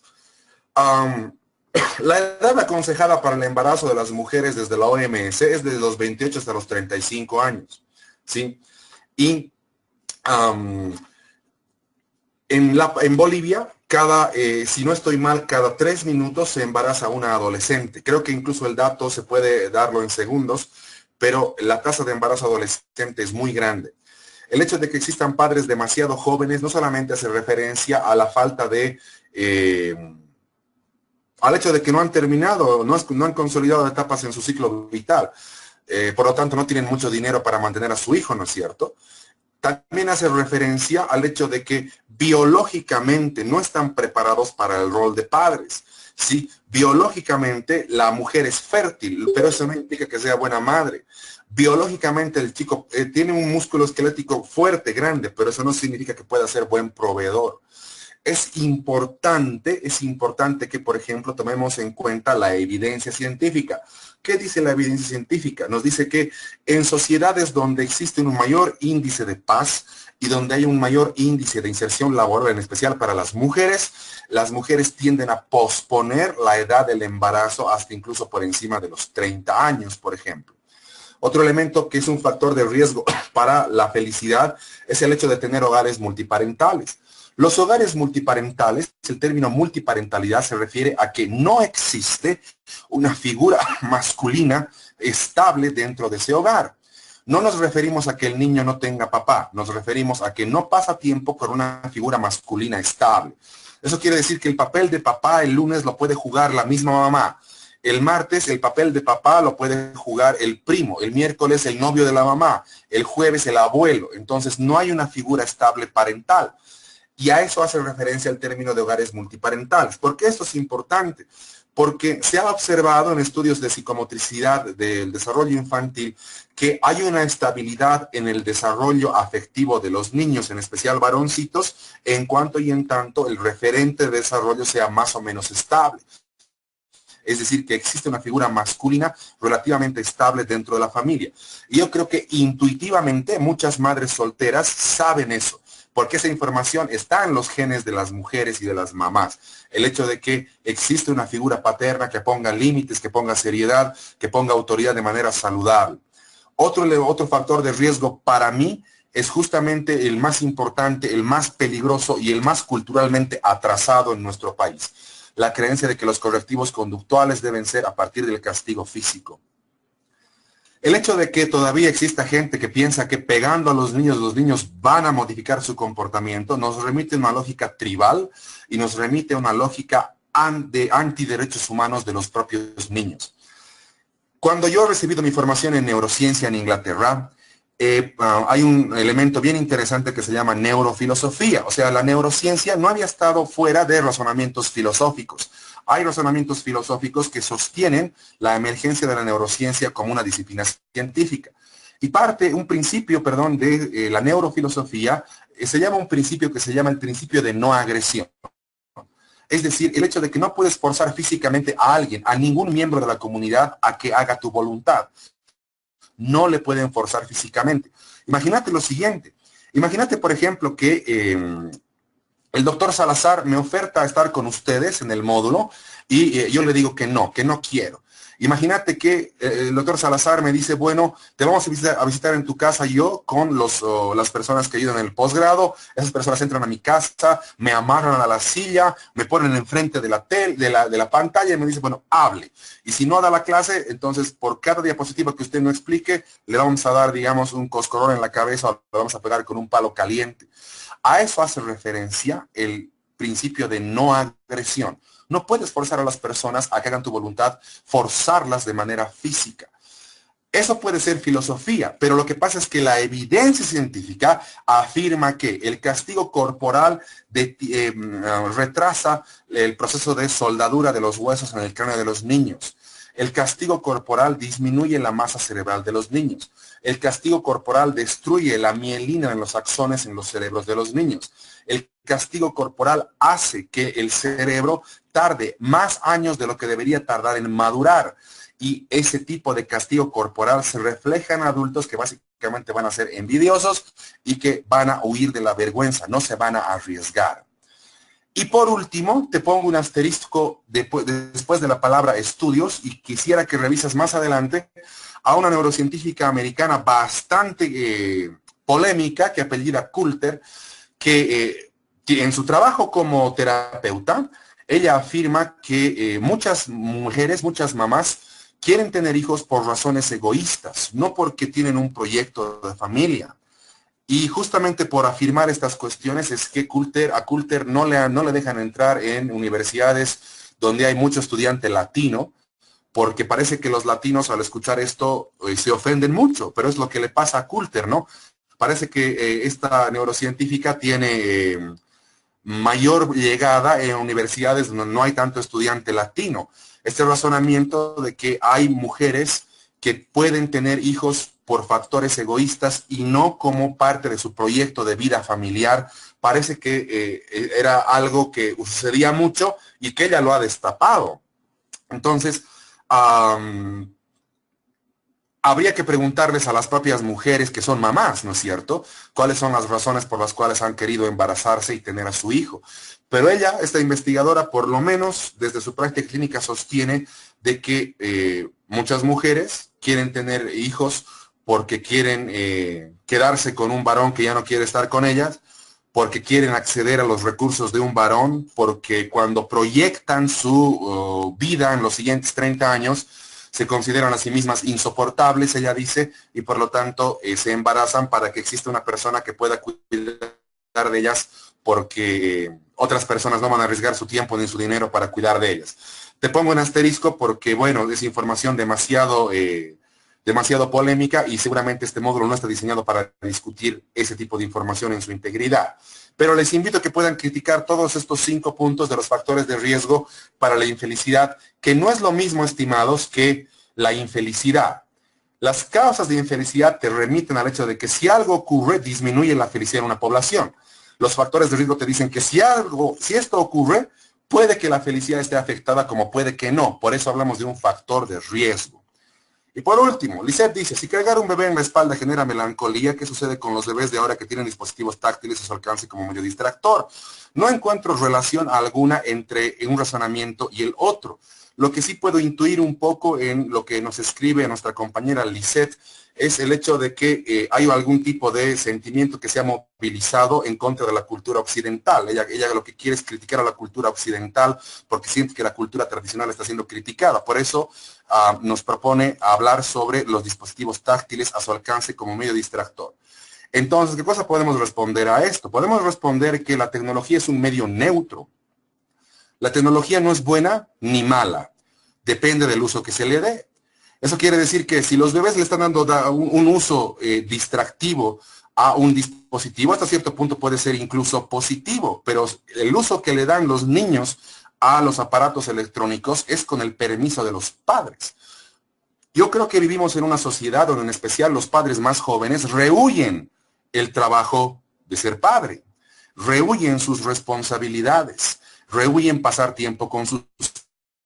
La edad aconsejada para el embarazo de las mujeres desde la OMS es de los 28 hasta los 35 años, ¿sí? Y en Bolivia, si no estoy mal, cada 3 minutos se embaraza una adolescente. Creo que incluso el dato se puede darlo en segundos, pero la tasa de embarazo adolescente es muy grande. El hecho de que existan padres demasiado jóvenes no solamente hace referencia a la falta de... al hecho de que no han terminado, no han consolidado etapas en su ciclo vital. Por lo tanto, no tienen mucho dinero para mantener a su hijo, ¿no es cierto? También hace referencia al hecho de que biológicamente no están preparados para el rol de padres. Sí, biológicamente la mujer es fértil, pero eso no implica que sea buena madre. Biológicamente el chico tiene un músculo esquelético fuerte, grande, pero eso no significa que pueda ser buen proveedor. Es importante que, por ejemplo, tomemos en cuenta la evidencia científica. ¿Qué dice la evidencia científica? Nos dice que en sociedades donde existe un mayor índice de paz y donde hay un mayor índice de inserción laboral, en especial para las mujeres tienden a posponer la edad del embarazo hasta incluso por encima de los 30 años, por ejemplo. Otro elemento que es un factor de riesgo para la felicidad es el hecho de tener hogares multiparentales. Los hogares multiparentales, el término multiparentalidad se refiere a que no existe una figura masculina estable dentro de ese hogar. No nos referimos a que el niño no tenga papá, nos referimos a que no pasa tiempo con una figura masculina estable. Eso quiere decir que el papel de papá el lunes lo puede jugar la misma mamá. El martes el papel de papá lo puede jugar el primo, el miércoles el novio de la mamá, el jueves el abuelo. Entonces no hay una figura estable parental. Y a eso hace referencia el término de hogares multiparentales. ¿Por qué esto es importante? porque se ha observado en estudios de psicomotricidad del desarrollo infantil que hay una estabilidad en el desarrollo afectivo de los niños, en especial varoncitos, en cuanto y en tanto el referente de desarrollo sea más o menos estable. Es decir, que existe una figura masculina relativamente estable dentro de la familia. Y yo creo que intuitivamente muchas madres solteras saben eso, porque esa información está en los genes de las mujeres y de las mamás. El hecho de que existe una figura paterna que ponga límites, que ponga seriedad, que ponga autoridad de manera saludable. Otro factor de riesgo para mí es justamente el más importante, el más peligroso y el más culturalmente atrasado en nuestro país. La creencia de que los correctivos conductuales deben ser a partir del castigo físico. El hecho de que todavía exista gente que piensa que pegando a los niños van a modificar su comportamiento, nos remite a una lógica tribal y nos remite a una lógica de antiderechos humanos de los propios niños. Cuando yo he recibido mi formación en neurociencia en Inglaterra, hay un elemento bien interesante que se llama neurofilosofía. O sea, la neurociencia no había estado fuera de razonamientos filosóficos. Hay razonamientos filosóficos que sostienen la emergencia de la neurociencia como una disciplina científica. Y un principio, de la neurofilosofía, se llama un principio que se llama el principio de no agresión. Es decir, el hecho de que no puedes forzar físicamente a alguien, a ningún miembro de la comunidad, a que haga tu voluntad. No le pueden forzar físicamente. Imagínate lo siguiente. Imagínate, por ejemplo, que el doctor Salazar me oferta estar con ustedes en el módulo y yo le digo que no quiero. Imagínate que el doctor Salazar me dice, bueno, te vamos a visitar en tu casa yo con las personas que ayudan en el posgrado. Esas personas entran a mi casa, me amarran a la silla, me ponen enfrente de la pantalla y me dice, bueno, hable. Y si no da la clase, entonces por cada diapositiva que usted no explique, le vamos a dar, digamos, un coscorrón en la cabeza o le vamos a pegar con un palo caliente. A eso hace referencia el principio de no agresión. No puedes forzar a las personas a que hagan tu voluntad, forzarlas de manera física. Eso puede ser filosofía, pero lo que pasa es que la evidencia científica afirma que el castigo corporal retrasa el proceso de soldadura de los huesos en el cráneo de los niños. El castigo corporal disminuye la masa cerebral de los niños. El castigo corporal destruye la mielina en los axones en los cerebros de los niños. El castigo corporal hace que el cerebro tarde más años de lo que debería tardar en madurar. Y ese tipo de castigo corporal se refleja en adultos que básicamente van a ser envidiosos y que van a huir de la vergüenza, no se van a arriesgar. Y por último, te pongo un asterisco después de la palabra estudios y quisiera que revises más adelante a una neurocientífica americana bastante polémica que apellida Coulter, que en su trabajo como terapeuta, ella afirma que muchas mujeres, muchas mamás, quieren tener hijos por razones egoístas, no porque tienen un proyecto de familia. Y justamente por afirmar estas cuestiones es que a Coulter no le dejan entrar en universidades donde hay mucho estudiante latino, porque parece que los latinos al escuchar esto se ofenden mucho, pero es lo que le pasa a Coulter, ¿no? Parece que esta neurocientífica tiene mayor llegada en universidades donde no hay tanto estudiante latino. Este razonamiento de que hay mujeres que pueden tener hijos por factores egoístas y no como parte de su proyecto de vida familiar, parece que era algo que sucedía mucho y que ella lo ha destapado. Entonces, habría que preguntarles a las propias mujeres que son mamás, ¿no es cierto?, cuáles son las razones por las cuales han querido embarazarse y tener a su hijo. Pero ella, esta investigadora, por lo menos desde su práctica clínica sostiene de que muchas mujeres quieren tener hijos porque quieren quedarse con un varón que ya no quiere estar con ellas, porque quieren acceder a los recursos de un varón, porque cuando proyectan su vida en los siguientes 30 años, se consideran a sí mismas insoportables, ella dice, y por lo tanto se embarazan para que exista una persona que pueda cuidar de ellas, porque otras personas no van a arriesgar su tiempo ni su dinero para cuidar de ellas. Te pongo un asterisco porque, bueno, es información demasiado demasiado polémica y seguramente este módulo no está diseñado para discutir ese tipo de información en su integridad. Pero les invito a que puedan criticar todos estos 5 puntos de los factores de riesgo para la infelicidad, que no es lo mismo, estimados, que la infelicidad. Las causas de infelicidad te remiten al hecho de que si algo ocurre, disminuye la felicidad en una población. Los factores de riesgo te dicen que si esto ocurre, puede que la felicidad esté afectada como puede que no. Por eso hablamos de un factor de riesgo. Y por último, Lisette dice, si cargar un bebé en la espalda genera melancolía, ¿qué sucede con los bebés de ahora que tienen dispositivos táctiles a su alcance como medio distractor? No encuentro relación alguna entre un razonamiento y el otro. Lo que sí puedo intuir un poco en lo que nos escribe nuestra compañera Lisette es el hecho de que hay algún tipo de sentimiento que se ha movilizado en contra de la cultura occidental. Ella lo que quiere es criticar a la cultura occidental porque siente que la cultura tradicional está siendo criticada. Por eso nos propone hablar sobre los dispositivos táctiles a su alcance como medio distractor. Entonces, ¿qué cosa podemos responder a esto? Podemos responder que la tecnología es un medio neutro. La tecnología no es buena ni mala, depende del uso que se le dé. Eso quiere decir que si los bebés le están dando un uso distractivo a un dispositivo, hasta cierto punto puede ser incluso positivo, pero el uso que le dan los niños a los aparatos electrónicos es con el permiso de los padres. Yo creo que vivimos en una sociedad donde en especial los padres más jóvenes rehuyen el trabajo de ser padre, rehuyen sus responsabilidades, rehuyen pasar tiempo con sus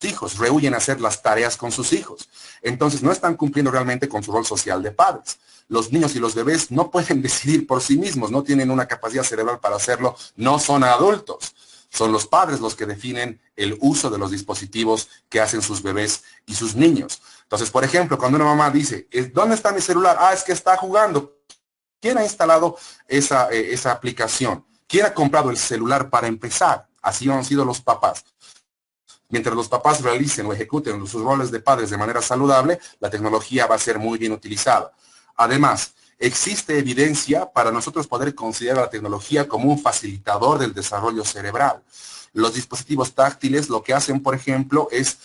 hijos, rehuyen hacer las tareas con sus hijos. Entonces no están cumpliendo realmente con su rol social de padres. Los niños y los bebés no pueden decidir por sí mismos, no tienen una capacidad cerebral para hacerlo, no son adultos. Son los padres los que definen el uso de los dispositivos que hacen sus bebés y sus niños. Entonces, por ejemplo, cuando una mamá dice, ¿dónde está mi celular? Ah, es que está jugando. ¿Quién ha instalado esa aplicación? ¿Quién ha comprado el celular para empezar? Así han sido los papás. Mientras los papás realicen o ejecuten sus roles de padres de manera saludable, la tecnología va a ser muy bien utilizada. Además, existe evidencia para nosotros poder considerar la tecnología como un facilitador del desarrollo cerebral. Los dispositivos táctiles lo que hacen, por ejemplo, es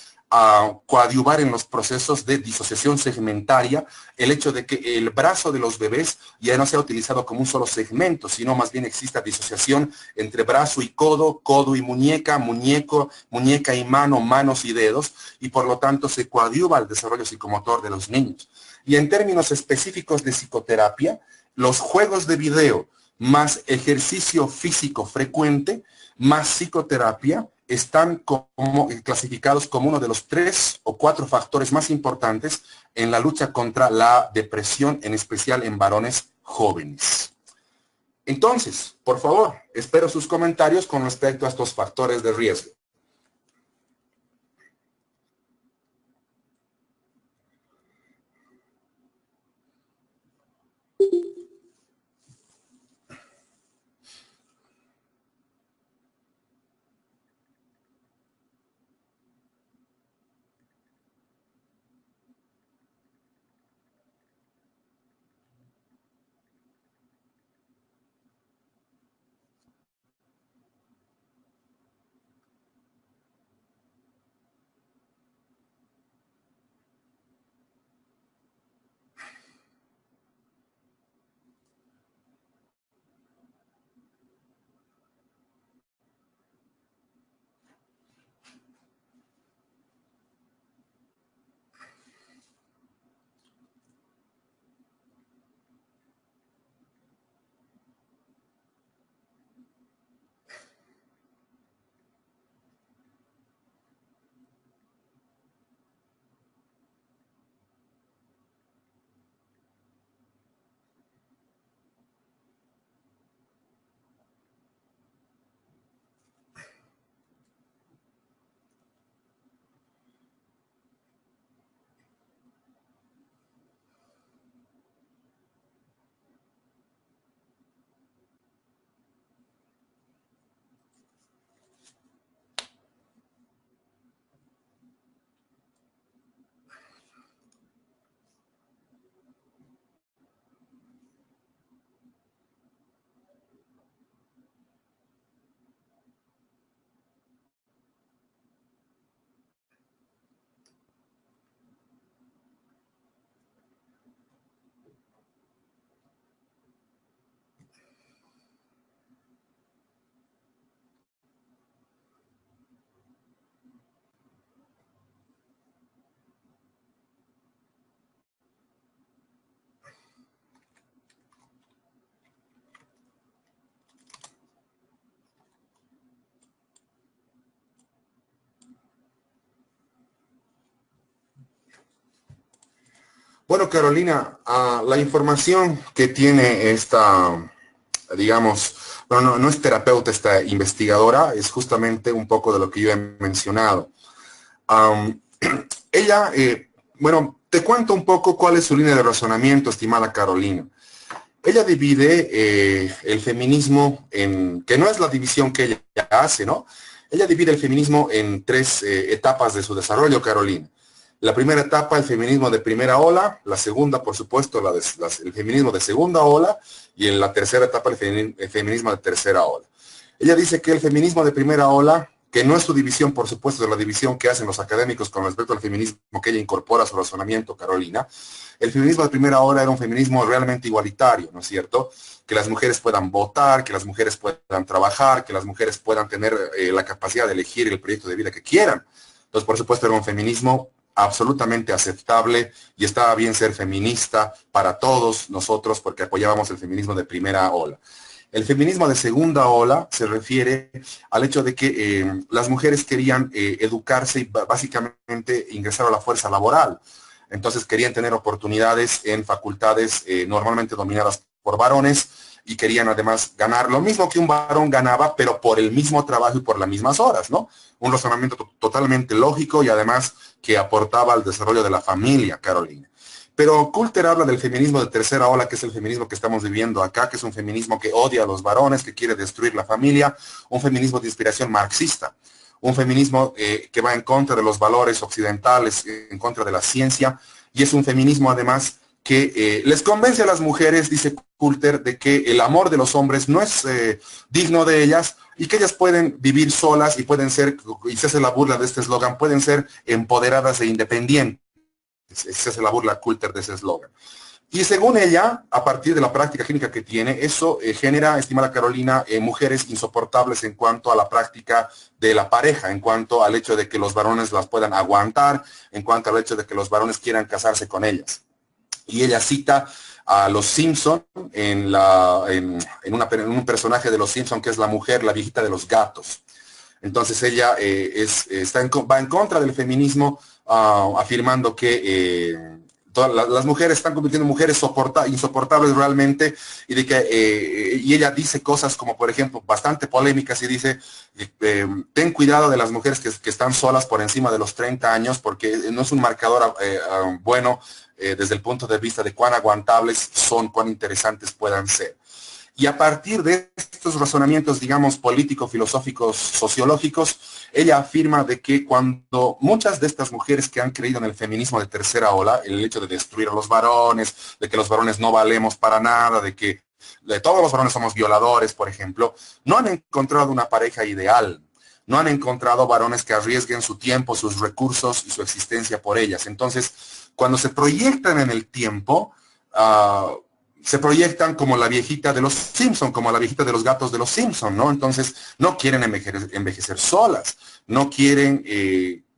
coadyuvar en los procesos de disociación segmentaria, el hecho de que el brazo de los bebés ya no sea utilizado como un solo segmento, sino más bien exista disociación entre brazo y codo, codo y muñeca, muñeca y mano, manos y dedos, y por lo tanto se coadyuva al desarrollo psicomotor de los niños. Y en términos específicos de psicoterapia, los juegos de video más ejercicio físico frecuente, más psicoterapia, están clasificados como uno de los 3 o 4 factores más importantes en la lucha contra la depresión, en especial en varones jóvenes. Entonces, por favor, espero sus comentarios con respecto a estos factores de riesgo. Bueno, Carolina, la información que tiene esta, digamos, bueno, no es terapeuta, esta investigadora, es justamente un poco de lo que yo he mencionado. Am, ella, bueno, te cuento un poco cuál es su línea de razonamiento, estimada Carolina. Ella divide el feminismo en, que no es la división que ella hace, ¿no? Ella divide el feminismo en tres etapas de su desarrollo, Carolina. La primera etapa, el feminismo de primera ola; la segunda, por supuesto, el feminismo de segunda ola; y en la tercera etapa, el feminismo de tercera ola. Ella dice que el feminismo de primera ola, que no es su división, por supuesto, de la división que hacen los académicos con respecto al feminismo que ella incorpora a su razonamiento, Carolina. El feminismo de primera ola era un feminismo realmente igualitario, ¿no es cierto? Que las mujeres puedan votar, que las mujeres puedan trabajar, que las mujeres puedan tener la capacidad de elegir el proyecto de vida que quieran. Entonces, por supuesto, era un feminismo absolutamente aceptable, y estaba bien ser feminista para todos nosotros porque apoyábamos el feminismo de primera ola. El feminismo de segunda ola se refiere al hecho de que las mujeres querían educarse y básicamente ingresar a la fuerza laboral. Entonces querían tener oportunidades en facultades normalmente dominadas por varones, y querían además ganar lo mismo que un varón ganaba, pero por el mismo trabajo y por las mismas horas, ¿no? Un razonamiento totalmente lógico y además que aportaba al desarrollo de la familia, Carolina. Pero Coulter habla del feminismo de tercera ola, que es el feminismo que estamos viviendo acá, que es un feminismo que odia a los varones, que quiere destruir la familia, un feminismo de inspiración marxista, un feminismo que va en contra de los valores occidentales, en contra de la ciencia, y es un feminismo además que les convence a las mujeres, dice Coulter, de que el amor de los hombres no es digno de ellas, y que ellas pueden vivir solas y pueden ser, y se hace la burla de este eslogan, pueden ser empoderadas e independientes. Se hace la burla Coulter de ese eslogan. Y según ella, a partir de la práctica clínica que tiene, eso genera, estimada Carolina, mujeres insoportables en cuanto a la práctica de la pareja, en cuanto al hecho de que los varones las puedan aguantar, en cuanto al hecho de que los varones quieran casarse con ellas. Y ella cita a los Simpson en un personaje de los Simpson que es la mujer, la viejita de los gatos. Entonces ella va en contra del feminismo, afirmando que todas las mujeres están convirtiendo en mujeres insoportables realmente, y de que y ella dice cosas como, por ejemplo, bastante polémicas, y dice, ten cuidado de las mujeres que están solas por encima de los 30 años, porque no es un marcador bueno desde el punto de vista de cuán aguantables son, cuán interesantes puedan ser. Y a partir de estos razonamientos, digamos, político-filosóficos, sociológicos, ella afirma de que cuando muchas de estas mujeres que han creído en el feminismo de tercera ola, el hecho de destruir a los varones, de que los varones no valemos para nada, de que todos los varones somos violadores, por ejemplo, no han encontrado una pareja ideal, no han encontrado varones que arriesguen su tiempo, sus recursos y su existencia por ellas. Entonces, cuando se proyectan en el tiempo, se proyectan como la viejita de los Simpson, como la viejita de los gatos de los Simpson, ¿no? Entonces, no quieren envejecer solas, no quieren,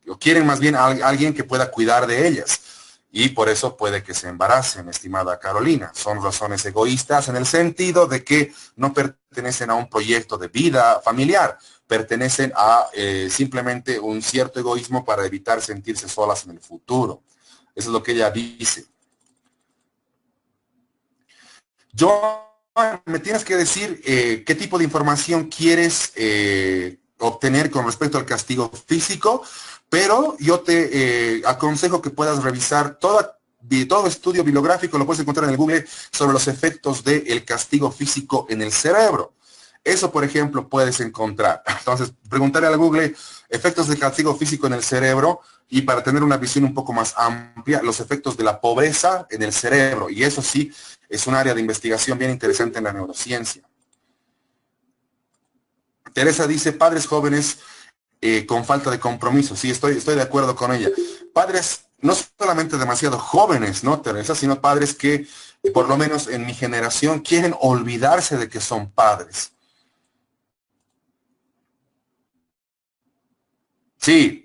o quieren más bien a alguien que pueda cuidar de ellas. Y por eso puede que se embaracen, estimada Carolina. Son razones egoístas en el sentido de que no pertenecen a un proyecto de vida familiar, pertenecen a simplemente un cierto egoísmo para evitar sentirse solas en el futuro. Eso es lo que ella dice. Me tienes que decir qué tipo de información quieres obtener con respecto al castigo físico, pero yo te aconsejo que puedas revisar todo estudio bibliográfico, lo puedes encontrar en el Google, sobre los efectos del castigo físico en el cerebro. Eso, por ejemplo, puedes encontrar. Entonces, preguntarle al Google efectos del castigo físico en el cerebro, y para tener una visión un poco más amplia, los efectos de la pobreza en el cerebro. Y eso sí, es un área de investigación bien interesante en la neurociencia. Teresa dice, padres jóvenes con falta de compromiso. Sí, estoy de acuerdo con ella. Padres no solamente demasiado jóvenes, ¿no, Teresa? Sino padres que, por lo menos en mi generación, quieren olvidarse de que son padres. Sí,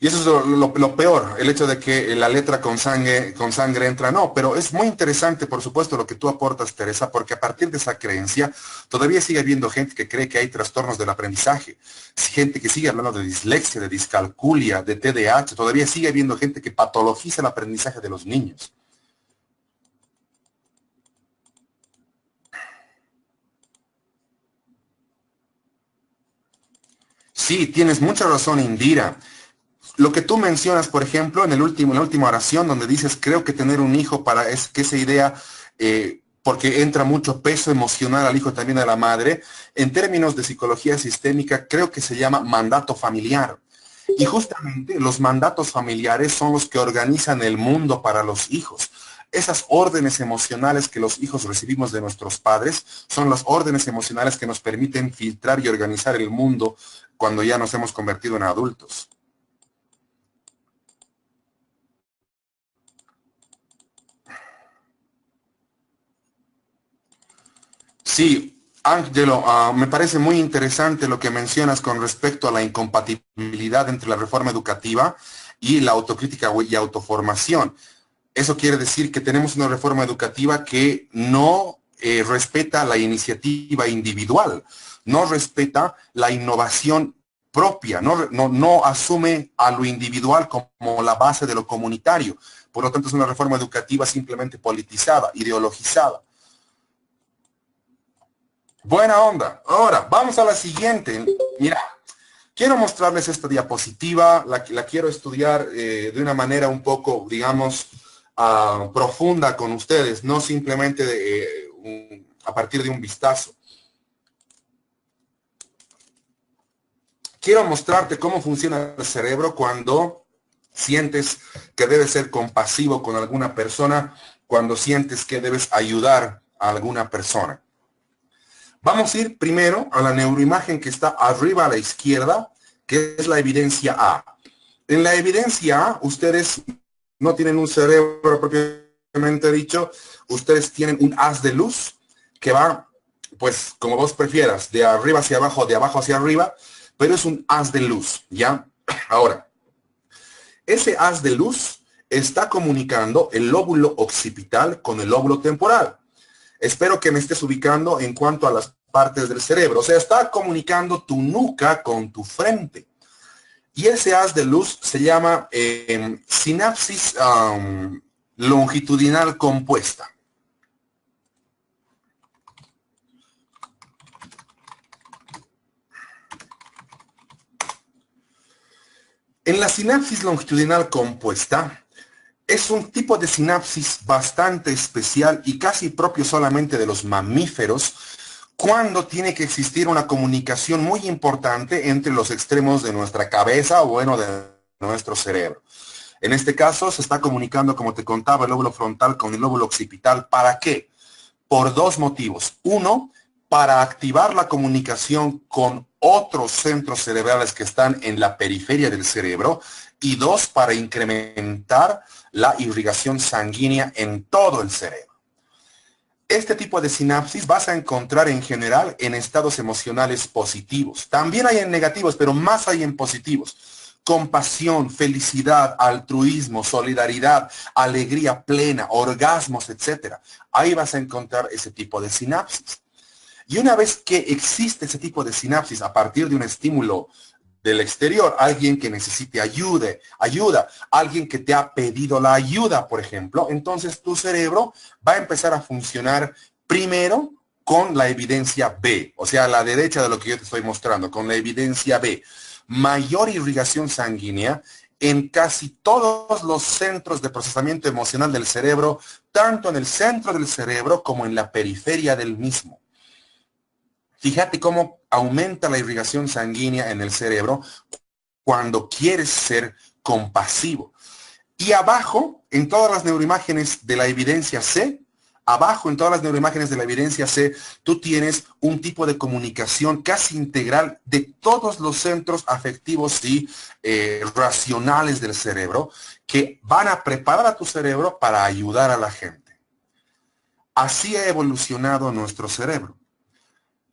y eso es lo peor, el hecho de que la letra con sangre entra, no, pero es muy interesante, por supuesto, lo que tú aportas, Teresa, porque a partir de esa creencia todavía sigue habiendo gente que cree que hay trastornos del aprendizaje, gente que sigue hablando de dislexia, de discalculia, de TDAH, todavía sigue habiendo gente que patologiza el aprendizaje de los niños. Sí, tienes mucha razón, Indira. Lo que tú mencionas, por ejemplo, en la última oración, donde dices, creo que tener un hijo para es que esa idea, porque entra mucho peso emocional al hijo también a la madre, en términos de psicología sistémica, creo que se llama mandato familiar. Y justamente los mandatos familiares son los que organizan el mundo para los hijos. Esas órdenes emocionales que los hijos recibimos de nuestros padres son las órdenes emocionales que nos permiten filtrar y organizar el mundo cuando ya nos hemos convertido en adultos. Sí, Ángelo, me parece muy interesante lo que mencionas con respecto a la incompatibilidad entre la reforma educativa y la autocrítica y autoformación. Eso quiere decir que tenemos una reforma educativa que no respeta la iniciativa individual, no respeta la innovación propia, no asume a lo individual como la base de lo comunitario. Por lo tanto, es una reforma educativa simplemente politizada, ideologizada. Buena onda. Ahora, vamos a la siguiente. Mira, quiero mostrarles esta diapositiva, la quiero estudiar de una manera un poco, digamos, profunda con ustedes, no simplemente a partir de un vistazo. Quiero mostrarte cómo funciona el cerebro cuando sientes que debes ser compasivo con alguna persona, cuando sientes que debes ayudar a alguna persona. Vamos a ir primero a la neuroimagen que está arriba a la izquierda, que es la evidencia A. En la evidencia A, ustedes no tienen un cerebro propiamente dicho, ustedes tienen un haz de luz que va, pues, como vos prefieras, de arriba hacia abajo, de abajo hacia arriba, pero es un haz de luz, ¿ya? Ahora, ese haz de luz está comunicando el lóbulo occipital con el lóbulo temporal. Espero que me estés ubicando en cuanto a las partes del cerebro. O sea, está comunicando tu nuca con tu frente. Y ese haz de luz se llama sinapsis longitudinal compuesta. En la sinapsis longitudinal compuesta, es un tipo de sinapsis bastante especial y casi propio solamente de los mamíferos, cuando tiene que existir una comunicación muy importante entre los extremos de nuestra cabeza o, bueno, de nuestro cerebro. En este caso se está comunicando, como te contaba, el lóbulo frontal con el lóbulo occipital. ¿Para qué? Por dos motivos. Uno, para activar la comunicación con otros centros cerebrales que están en la periferia del cerebro. Y dos, para incrementar la irrigación sanguínea en todo el cerebro. Este tipo de sinapsis vas a encontrar en general en estados emocionales positivos. También hay en negativos, pero más hay en positivos. Compasión, felicidad, altruismo, solidaridad, alegría plena, orgasmos, etc. Ahí vas a encontrar ese tipo de sinapsis. Y una vez que existe ese tipo de sinapsis a partir de un estímulo del exterior, alguien que necesite ayuda, alguien que te ha pedido la ayuda, por ejemplo, entonces tu cerebro va a empezar a funcionar primero con la evidencia B, o sea, a la derecha de lo que yo te estoy mostrando, con la evidencia B. Mayor irrigación sanguínea en casi todos los centros de procesamiento emocional del cerebro, tanto en el centro del cerebro como en la periferia del mismo. Fíjate cómo aumenta la irrigación sanguínea en el cerebro cuando quieres ser compasivo. Y abajo, en todas las neuroimágenes de la evidencia C, tú tienes un tipo de comunicación casi integral de todos los centros afectivos y racionales del cerebro que van a preparar a tu cerebro para ayudar a la gente. Así ha evolucionado nuestro cerebro.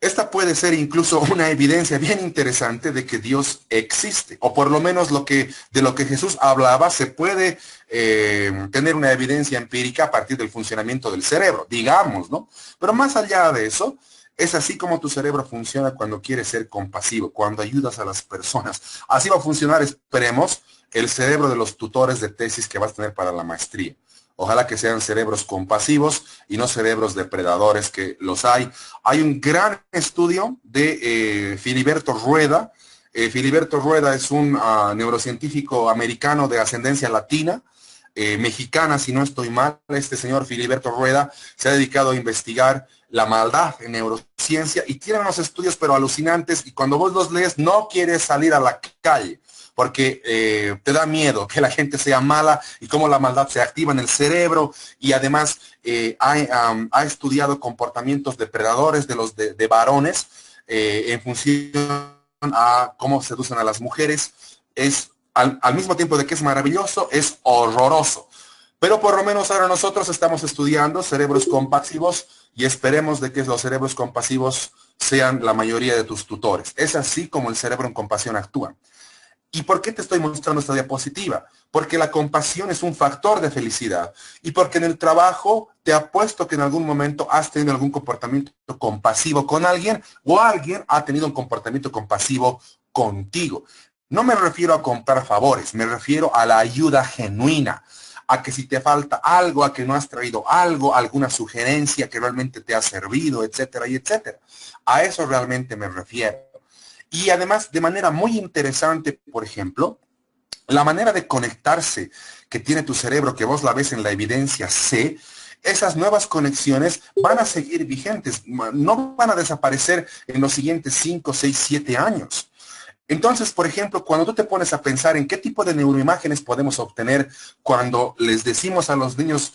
Esta puede ser incluso una evidencia bien interesante de que Dios existe, o por lo menos de lo que Jesús hablaba se puede tener una evidencia empírica a partir del funcionamiento del cerebro, digamos, ¿no? Pero más allá de eso, es así como tu cerebro funciona cuando quieres ser compasivo, cuando ayudas a las personas. Así va a funcionar, esperemos, el cerebro de los tutores de tesis que vas a tener para la maestría. Ojalá que sean cerebros compasivos y no cerebros depredadores, que los hay. Hay un gran estudio de Filiberto Rueda Filiberto Rueda es un neurocientífico americano de ascendencia latina, mexicana, si no estoy mal. Este señor Filiberto Rueda se ha dedicado a investigar la maldad en neurociencia y tiene unos estudios pero alucinantes, y cuando vos los lees no quieres salir a la calle porque te da miedo que la gente sea mala y cómo la maldad se activa en el cerebro. Y además ha estudiado comportamientos depredadores de varones en función a cómo seducen a las mujeres. Es al mismo tiempo de que es maravilloso, es horroroso. Pero por lo menos ahora nosotros estamos estudiando cerebros compasivos y esperemos de que los cerebros compasivos sean la mayoría de tus tutores. Es así como el cerebro en compasión actúa. ¿Y por qué te estoy mostrando esta diapositiva? Porque la compasión es un factor de felicidad y porque en el trabajo te apuesto que en algún momento has tenido algún comportamiento compasivo con alguien o alguien ha tenido un comportamiento compasivo contigo. No me refiero a comprar favores, me refiero a la ayuda genuina, a que si te falta algo, a que no has traído algo, alguna sugerencia que realmente te ha servido, etcétera, y etcétera. A eso realmente me refiero. Y además, de manera muy interesante, por ejemplo, la manera de conectarse que tiene tu cerebro, que vos la ves en la evidencia C, esas nuevas conexiones van a seguir vigentes, no van a desaparecer en los siguientes 5, 6, 7 años. Entonces, por ejemplo, cuando tú te pones a pensar en qué tipo de neuroimágenes podemos obtener cuando les decimos a los niños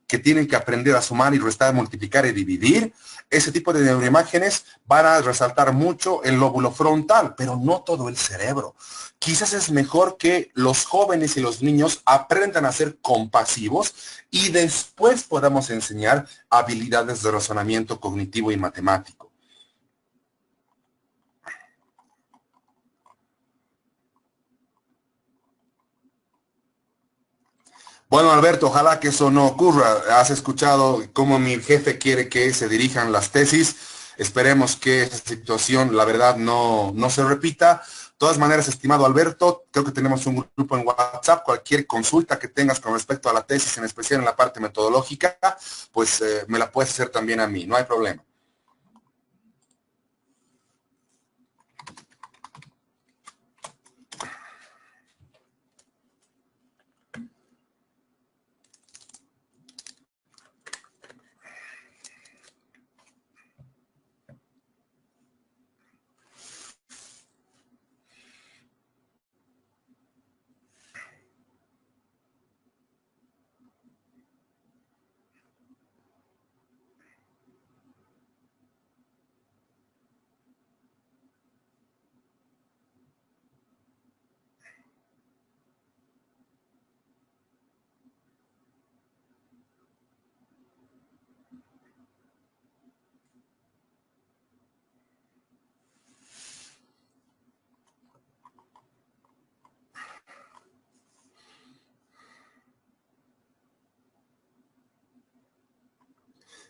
que tienen que aprender a sumar y restar, multiplicar y dividir, ese tipo de neuroimágenes van a resaltar mucho el lóbulo frontal, pero no todo el cerebro. Quizás es mejor que los jóvenes y los niños aprendan a ser compasivos y después podamos enseñar habilidades de razonamiento cognitivo y matemático. Bueno, Alberto, ojalá que eso no ocurra. Has escuchado cómo mi jefe quiere que se dirijan las tesis. Esperemos que esta situación, la verdad, no se repita. De todas maneras, estimado Alberto, creo que tenemos un grupo en WhatsApp. Cualquier consulta que tengas con respecto a la tesis, en especial en la parte metodológica, pues me la puedes hacer también a mí. No hay problema.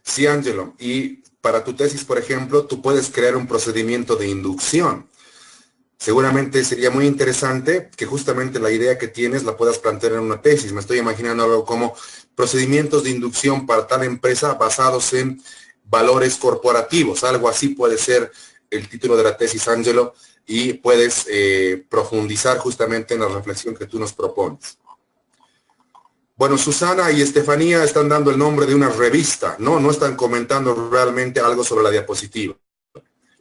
Sí, Angelo. Y para tu tesis, por ejemplo, tú puedes crear un procedimiento de inducción. Seguramente sería muy interesante que justamente la idea que tienes la puedas plantear en una tesis. Me estoy imaginando algo como procedimientos de inducción para tal empresa basados en valores corporativos. Algo así puede ser el título de la tesis, Angelo, y puedes profundizar justamente en la reflexión que tú nos propones. Bueno, Susana y Estefanía están dando el nombre de una revista, ¿no? No están comentando realmente algo sobre la diapositiva.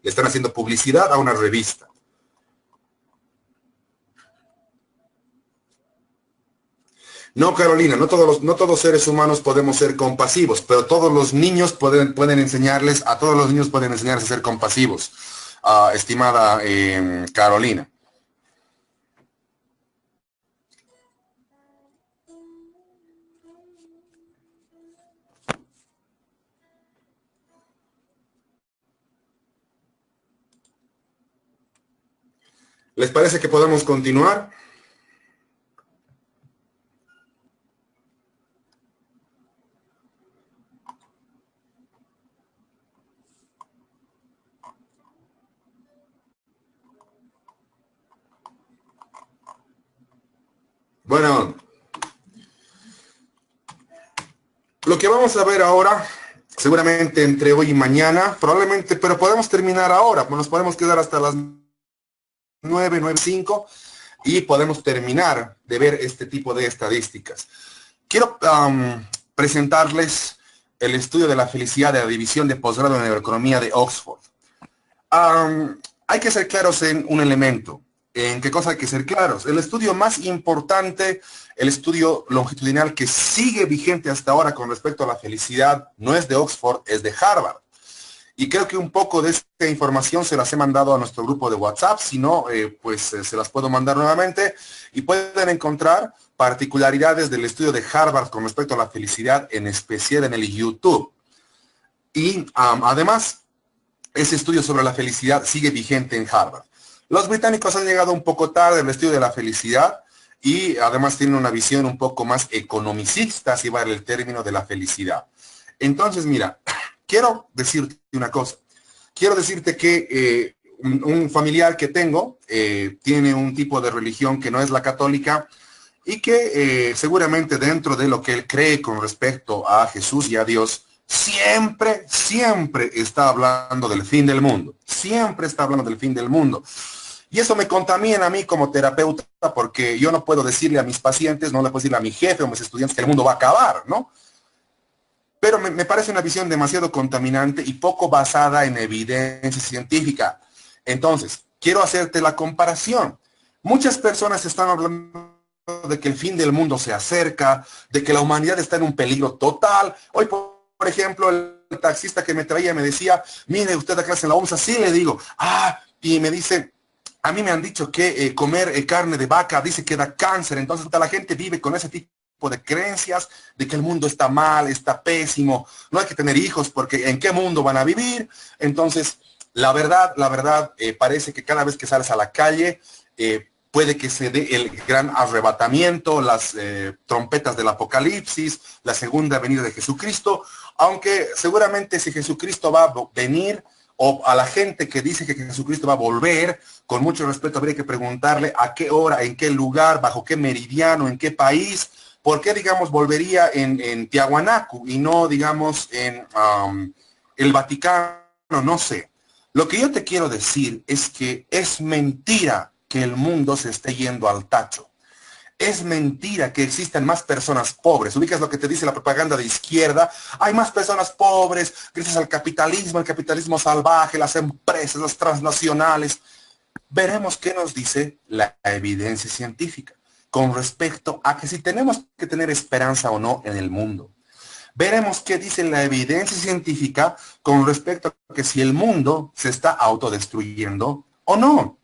Le están haciendo publicidad a una revista. No, Carolina, no todos seres humanos podemos ser compasivos, pero todos los niños pueden enseñarles, a todos los niños pueden enseñarles a ser compasivos, estimada Carolina. ¿Les parece que podamos continuar? Bueno, lo que vamos a ver ahora, seguramente entre hoy y mañana, probablemente, pero podemos terminar ahora, nos podemos quedar hasta las 995 y podemos terminar de ver este tipo de estadísticas. Quiero presentarles el estudio de la felicidad de la división de posgrado en neuroeconomía de Oxford. Hay que ser claros en un elemento. ¿En qué cosa hay que ser claros? El estudio más importante, el estudio longitudinal que sigue vigente hasta ahora con respecto a la felicidad, no es de Oxford, es de Harvard. Y creo que un poco de esta información se las he mandado a nuestro grupo de WhatsApp, si no, se las puedo mandar nuevamente y pueden encontrar particularidades del estudio de Harvard con respecto a la felicidad, en especial en el YouTube. Y además, ese estudio sobre la felicidad sigue vigente en Harvard. Los británicos han llegado un poco tarde al estudio de la felicidad y además tienen una visión un poco más economicista, si vale el término, de la felicidad. Entonces, mira, quiero decirte una cosa. Quiero decirte que un familiar que tengo tiene un tipo de religión que no es la católica y que seguramente dentro de lo que él cree con respecto a Jesús y a Dios, siempre está hablando del fin del mundo. Siempre está hablando del fin del mundo. Y eso me contamina a mí como terapeuta porque yo no puedo decirle a mis pacientes, no le puedo decirle a mi jefe o a mis estudiantes que el mundo va a acabar, ¿no? Pero me parece una visión demasiado contaminante y poco basada en evidencia científica. Entonces, quiero hacerte la comparación. Muchas personas están hablando de que el fin del mundo se acerca, de que la humanidad está en un peligro total. Hoy, por ejemplo, el taxista que me traía me decía, mire, usted da clase en la OMSA. Sí, le digo, y me dice, a mí me han dicho que comer carne de vaca dice que da cáncer. Entonces, la gente vive con ese tipo de creencias de que el mundo está mal, está pésimo, no hay que tener hijos porque ¿en qué mundo van a vivir? Entonces, la verdad, parece que cada vez que sales a la calle puede que se dé el gran arrebatamiento, las trompetas del apocalipsis, la segunda venida de Jesucristo, aunque seguramente si Jesucristo va a venir, o a la gente que dice que Jesucristo va a volver, con mucho respeto habría que preguntarle a qué hora, en qué lugar, bajo qué meridiano, en qué país. ¿Por qué, digamos, volvería en Tiahuanaco y no, digamos, en el Vaticano? No sé. Lo que yo te quiero decir es que es mentira que el mundo se esté yendo al tacho. Es mentira que existan más personas pobres. Ubicas lo que te dice la propaganda de izquierda. Hay más personas pobres gracias al capitalismo, el capitalismo salvaje, las empresas, las transnacionales. Veremos qué nos dice la evidencia científica con respecto a que si tenemos que tener esperanza o no en el mundo. Veremos qué dice la evidencia científica con respecto a que si el mundo se está autodestruyendo o no.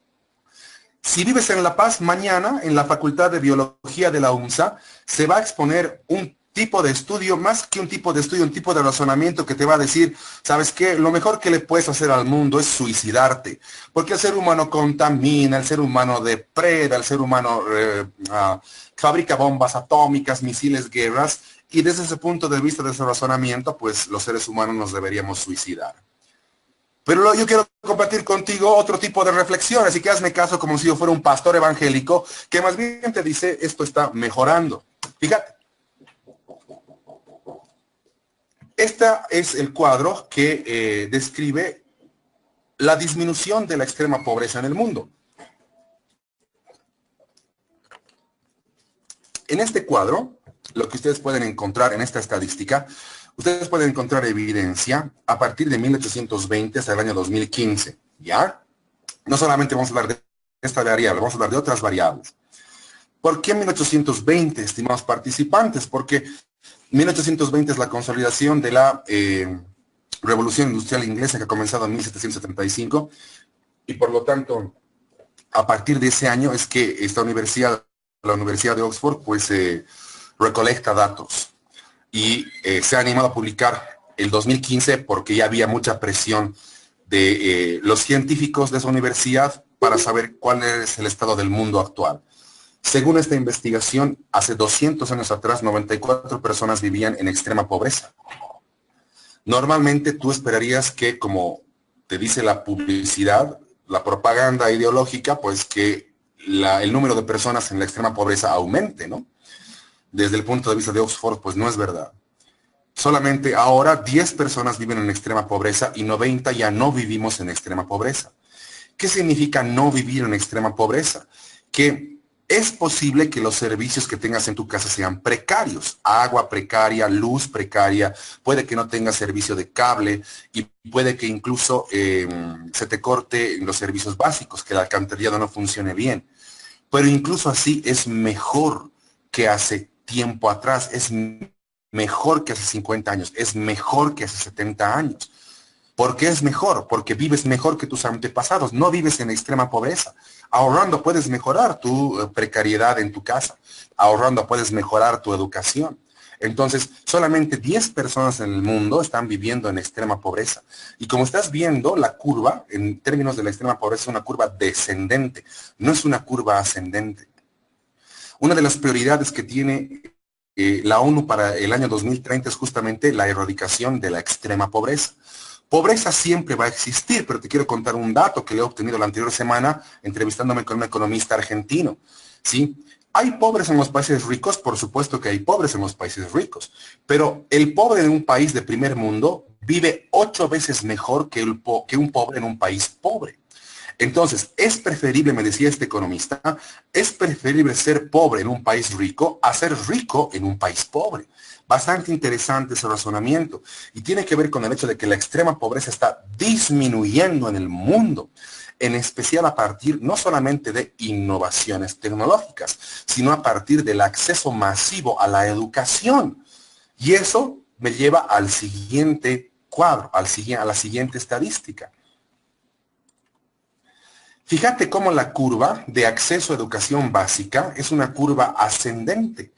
Si vives en La Paz, mañana en la Facultad de Biología de la UMSA se va a exponer un tipo de estudio, más que un tipo de estudio, un tipo de razonamiento que te va a decir, ¿sabes qué? Lo mejor que le puedes hacer al mundo es suicidarte, porque el ser humano contamina, el ser humano depreda, el ser humano fabrica bombas atómicas, misiles, guerras, y desde ese punto de vista, de ese razonamiento, pues los seres humanos nos deberíamos suicidar. Pero yo quiero compartir contigo otro tipo de reflexiones, y que hazme caso como si yo fuera un pastor evangélico, que más bien te dice, esto está mejorando. Fíjate. Este es el cuadro que describe la disminución de la extrema pobreza en el mundo. En este cuadro, lo que ustedes pueden encontrar en esta estadística, ustedes pueden encontrar evidencia a partir de 1820 hasta el año 2015, ¿ya? No solamente vamos a hablar de esta variable, vamos a hablar de otras variables. ¿Por qué 1820, estimados participantes? Porque 1820 es la consolidación de la Revolución Industrial Inglesa que ha comenzado en 1775 y por lo tanto, a partir de ese año es que esta universidad, la Universidad de Oxford, pues recolecta datos y se ha animado a publicar el 2015 porque ya había mucha presión de los científicos de esa universidad para saber cuál es el estado del mundo actual. Según esta investigación, hace 200 años atrás, 94 personas vivían en extrema pobreza. Normalmente tú esperarías que, como te dice la publicidad, la propaganda ideológica, pues que el número de personas en la extrema pobreza aumente, ¿no? Desde el punto de vista de Oxford, pues no es verdad. Solamente ahora 10 personas viven en extrema pobreza y 90 ya no vivimos en extrema pobreza. ¿Qué significa no vivir en extrema pobreza? Que es posible que los servicios que tengas en tu casa sean precarios, agua precaria, luz precaria, puede que no tengas servicio de cable y puede que incluso se te corte los servicios básicos, que el alcantarillado no funcione bien. Pero incluso así es mejor que hace tiempo atrás, es mejor que hace 50 años, es mejor que hace 70 años. ¿Por qué es mejor? Porque vives mejor que tus antepasados, no vives en extrema pobreza. Ahorrando puedes mejorar tu precariedad en tu casa, ahorrando puedes mejorar tu educación. Entonces, solamente 10 personas en el mundo están viviendo en extrema pobreza. Y como estás viendo, la curva, en términos de la extrema pobreza, es una curva descendente, no es una curva ascendente. Una de las prioridades que tiene la ONU para el año 2030 es justamente la erradicación de la extrema pobreza. Pobreza siempre va a existir, pero te quiero contar un dato que le he obtenido la anterior semana entrevistándome con un economista argentino, ¿sí? ¿Hay pobres en los países ricos? Por supuesto que hay pobres en los países ricos, pero el pobre de un país de primer mundo vive 8 veces mejor que un pobre en un país pobre. Entonces, es preferible, me decía este economista, es preferible ser pobre en un país rico a ser rico en un país pobre. Bastante interesante ese razonamiento y tiene que ver con el hecho de que la extrema pobreza está disminuyendo en el mundo, en especial a partir no solamente de innovaciones tecnológicas, sino a partir del acceso masivo a la educación. Y eso me lleva al siguiente cuadro, a la siguiente estadística. Fíjate cómo la curva de acceso a educación básica es una curva ascendente.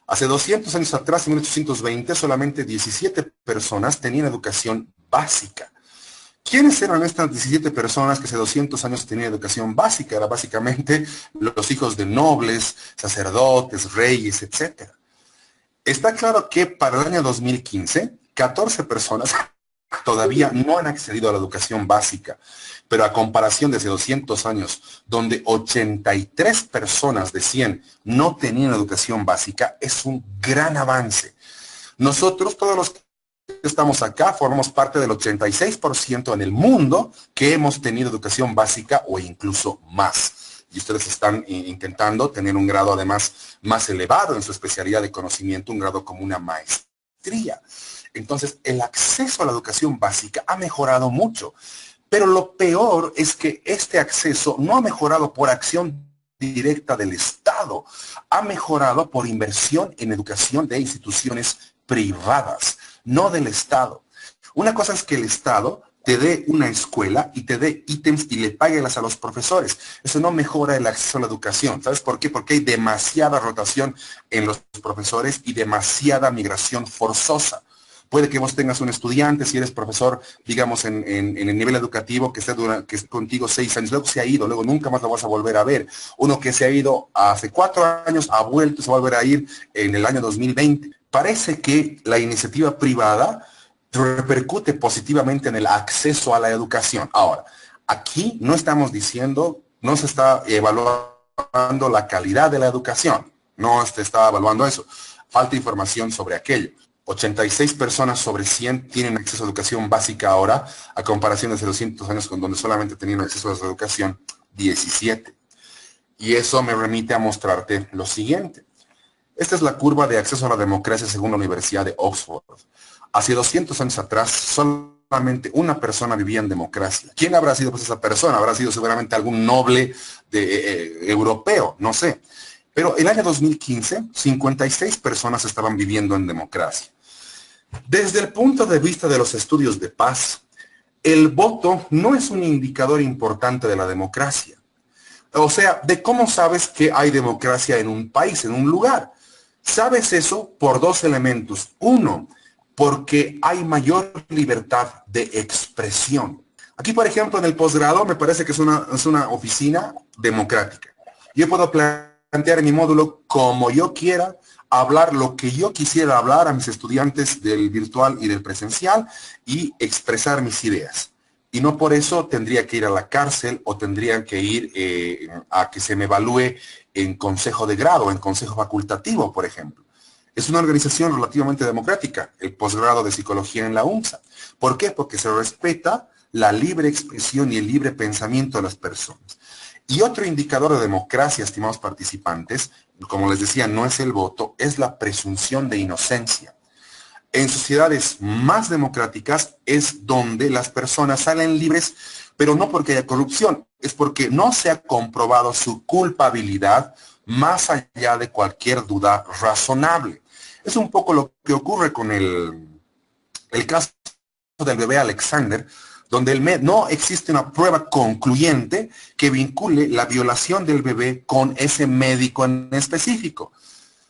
Hace 200 años atrás, en 1820, solamente 17 personas tenían educación básica. ¿Quiénes eran estas 17 personas que hace 200 años tenían educación básica? Era básicamente los hijos de nobles, sacerdotes, reyes, etc. Está claro que para el año 2015, 14 personas todavía no han accedido a la educación básica, pero a comparación de hace 200 años, donde 83 personas de 100 no tenían educación básica, es un gran avance. Nosotros, todos los que estamos acá, formamos parte del 86% en el mundo que hemos tenido educación básica o incluso más. Y ustedes están intentando tener un grado además más elevado en su especialidad de conocimiento, un grado como una maestría. Entonces, el acceso a la educación básica ha mejorado mucho. Pero lo peor es que este acceso no ha mejorado por acción directa del Estado, ha mejorado por inversión en educación de instituciones privadas, no del Estado. Una cosa es que el Estado te dé una escuela y te dé ítems y le páguelas a los profesores. Eso no mejora el acceso a la educación. ¿Sabes por qué? Porque hay demasiada rotación en los profesores y demasiada migración forzosa. Puede que vos tengas un estudiante, si eres profesor, digamos, en el nivel educativo, que esté contigo 6 años, luego se ha ido, luego nunca más lo vas a volver a ver. Uno que se ha ido hace 4 años, ha vuelto, se va a volver a ir en el año 2020. Parece que la iniciativa privada repercute positivamente en el acceso a la educación. Ahora, aquí no estamos diciendo, no se está evaluando la calidad de la educación, no se está evaluando eso. Falta información sobre aquello. 86 personas sobre 100 tienen acceso a educación básica ahora, a comparación de hace 200 años con donde solamente tenían acceso a la educación 17. Y eso me remite a mostrarte lo siguiente. Esta es la curva de acceso a la democracia según la Universidad de Oxford. Hace 200 años atrás, solamente una persona vivía en democracia. ¿Quién habrá sido pues esa persona? Habrá sido seguramente algún noble europeo, no sé. Pero el año 2015, 56 personas estaban viviendo en democracia. Desde el punto de vista de los estudios de paz, el voto no es un indicador importante de la democracia. O sea, de cómo sabes que hay democracia en un país, en un lugar. Sabes eso por 2 elementos. Uno, porque hay mayor libertad de expresión. Aquí, por ejemplo, en el posgrado me parece que es una oficina democrática. Yo puedo plantear en mi módulo como yo quiera, hablar lo que yo quisiera hablar a mis estudiantes del virtual y del presencial y expresar mis ideas. Y no por eso tendría que ir a la cárcel o tendría que ir a que se me evalúe en consejo de grado, en consejo facultativo, por ejemplo. Es una organización relativamente democrática, el posgrado de psicología en la UNSA. ¿Por qué? Porque se respeta la libre expresión y el libre pensamiento de las personas. Y otro indicador de democracia, estimados participantes, como les decía, no es el voto, es la presunción de inocencia. En sociedades más democráticas es donde las personas salen libres, pero no porque haya corrupción, es porque no se ha comprobado su culpabilidad más allá de cualquier duda razonable. Es un poco lo que ocurre con el caso del bebé Alexander, donde no existe una prueba concluyente que vincule la violación del bebé con ese médico en específico.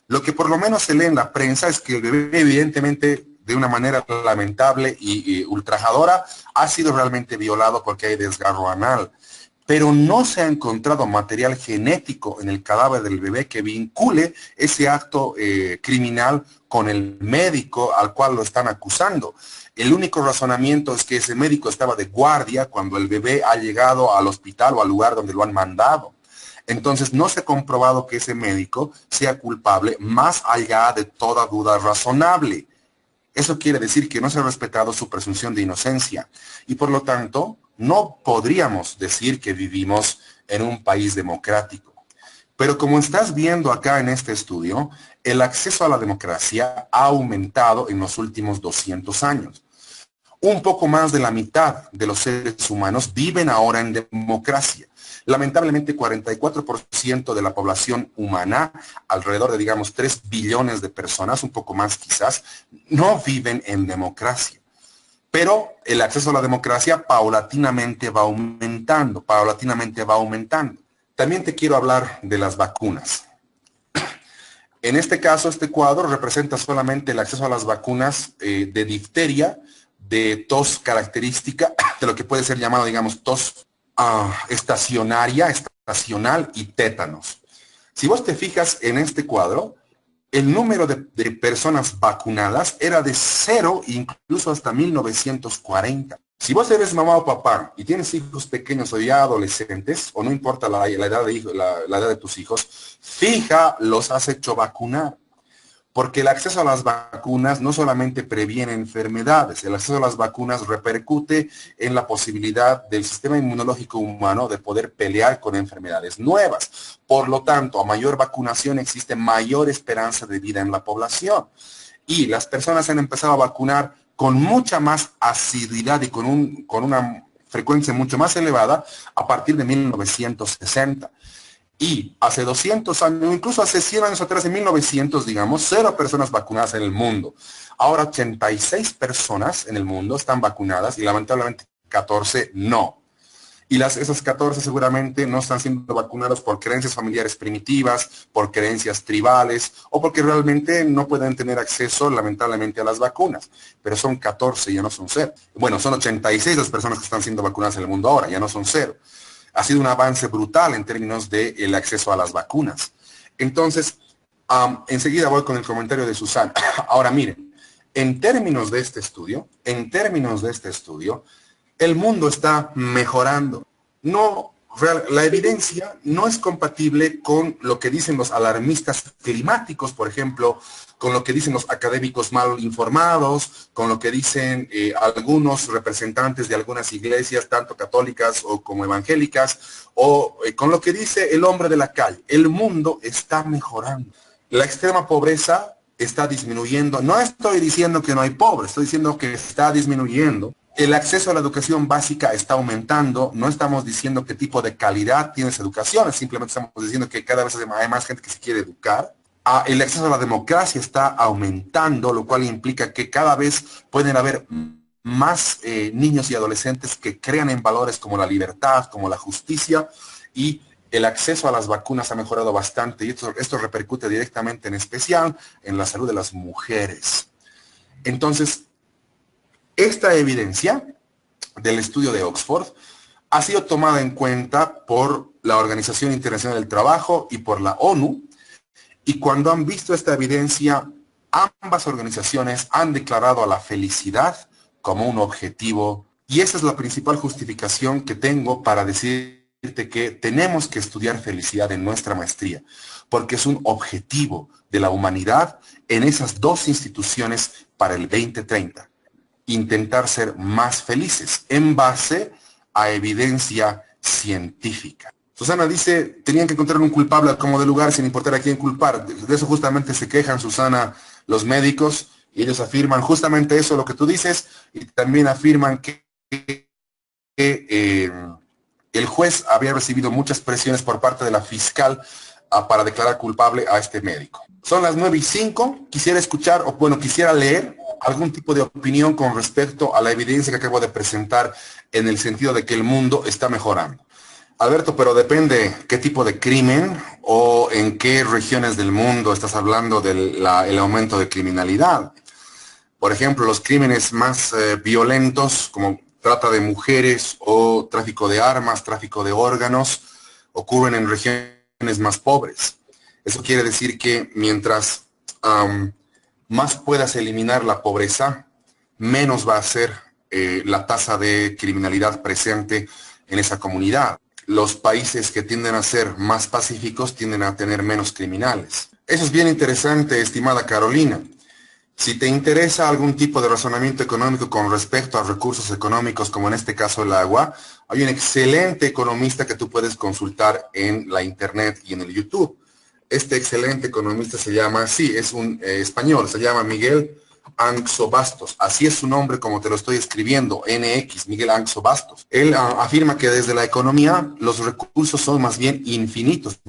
Lo que por lo menos se lee en la prensa es que el bebé, evidentemente, de una manera lamentable y ultrajadora, ha sido realmente violado porque hay desgarro anal. Pero no se ha encontrado material genético en el cadáver del bebé que vincule ese acto criminal con el médico al cual lo están acusando. El único razonamiento es que ese médico estaba de guardia cuando el bebé ha llegado al hospital o al lugar donde lo han mandado. Entonces no se ha comprobado que ese médico sea culpable más allá de toda duda razonable. Eso quiere decir que no se ha respetado su presunción de inocencia y por lo tanto no podríamos decir que vivimos en un país democrático. Pero como estás viendo acá en este estudio, el acceso a la democracia ha aumentado en los últimos 200 años. Un poco más de la mitad de los seres humanos viven ahora en democracia. Lamentablemente, 44% de la población humana, alrededor de, digamos, 3 billones de personas, un poco más quizás, no viven en democracia. Pero el acceso a la democracia paulatinamente va aumentando, También te quiero hablar de las vacunas. En este caso, este cuadro representa solamente el acceso a las vacunas de difteria, de tos característica, de lo que puede ser llamado, digamos, tos estacional y tétanos. Si vos te fijas en este cuadro, el número de personas vacunadas era de 0 incluso hasta 1940. Si vos eres mamá o papá y tienes hijos pequeños o ya adolescentes, o no importa la edad de tus hijos, fija, los has hecho vacunar. Porque el acceso a las vacunas no solamente previene enfermedades, el acceso a las vacunas repercute en la posibilidad del sistema inmunológico humano de poder pelear con enfermedades nuevas. Por lo tanto, a mayor vacunación existe mayor esperanza de vida en la población. Y las personas se han empezado a vacunar con mucha más asiduidad y con una frecuencia mucho más elevada a partir de 1960. Y hace 200 años, incluso hace 100 años atrás, en 1900, digamos, 0 personas vacunadas en el mundo. Ahora 86 personas en el mundo están vacunadas y lamentablemente 14 no. Y esas 14 seguramente no están siendo vacunadas por creencias familiares primitivas, por creencias tribales o porque realmente no pueden tener acceso lamentablemente a las vacunas. Pero son 14, ya no son 0. Bueno, son 86 las personas que están siendo vacunadas en el mundo ahora, ya no son 0. Ha sido un avance brutal en términos del acceso a las vacunas. Entonces, enseguida voy con el comentario de Susana. Ahora miren, en términos de este estudio, el mundo está mejorando. La evidencia no es compatible con lo que dicen los alarmistas climáticos, por ejemplo, con lo que dicen los académicos mal informados, con lo que dicen algunos representantes de algunas iglesias, tanto católicas o como evangélicas, o con lo que dice el hombre de la calle. El mundo está mejorando. La extrema pobreza está disminuyendo. No estoy diciendo que no hay pobres, estoy diciendo que está disminuyendo. El acceso a la educación básica está aumentando. No estamos diciendo qué tipo de calidad tiene esa educación, simplemente estamos diciendo que cada vez hay más gente que se quiere educar. El acceso a la democracia está aumentando, lo cual implica que cada vez pueden haber más niños y adolescentes que crean en valores como la libertad, como la justicia, y el acceso a las vacunas ha mejorado bastante, y esto repercute directamente en especial en la salud de las mujeres. Entonces, esta evidencia del estudio de Oxford ha sido tomada en cuenta por la Organización Internacional del Trabajo y por la ONU, y cuando han visto esta evidencia, ambas organizaciones han declarado a la felicidad como un objetivo, y esa es la principal justificación que tengo para decirte que tenemos que estudiar felicidad en nuestra maestría, porque es un objetivo de la humanidad en esas dos instituciones para el 2030. intentar ser más felices en base a evidencia científica. Susana dice, tenían que encontrar un culpable como de lugar sin importar a quién culpar. De eso justamente se quejan, Susana, los médicos, y ellos afirman justamente eso, lo que tú dices, y también afirman que el juez había recibido muchas presiones por parte de la fiscal para declarar culpable a este médico. Son las 9:05, quisiera escuchar, o bueno, quisiera leer algún tipo de opinión con respecto a la evidencia que acabo de presentar en el sentido de que el mundo está mejorando. Alberto, pero depende qué tipo de crimen o en qué regiones del mundo estás hablando del aumento de criminalidad. Por ejemplo, los crímenes más violentos, como trata de mujeres o tráfico de armas, tráfico de órganos, ocurren en regiones más pobres. Eso quiere decir que mientras más puedas eliminar la pobreza, menos va a ser la tasa de criminalidad presente en esa comunidad. Los países que tienden a ser más pacíficos tienden a tener menos criminales. Eso es bien interesante, estimada Carolina. Si te interesa algún tipo de razonamiento económico con respecto a recursos económicos, como en este caso el agua, hay un excelente economista que tú puedes consultar en la internet y en el YouTube. Este excelente economista se llama, sí, es un español, se llama Miguel Anxo Bastos. Así es su nombre como te lo estoy escribiendo, NX, Miguel Anxo Bastos. Él afirma que desde la economía los recursos son más bien infinitos,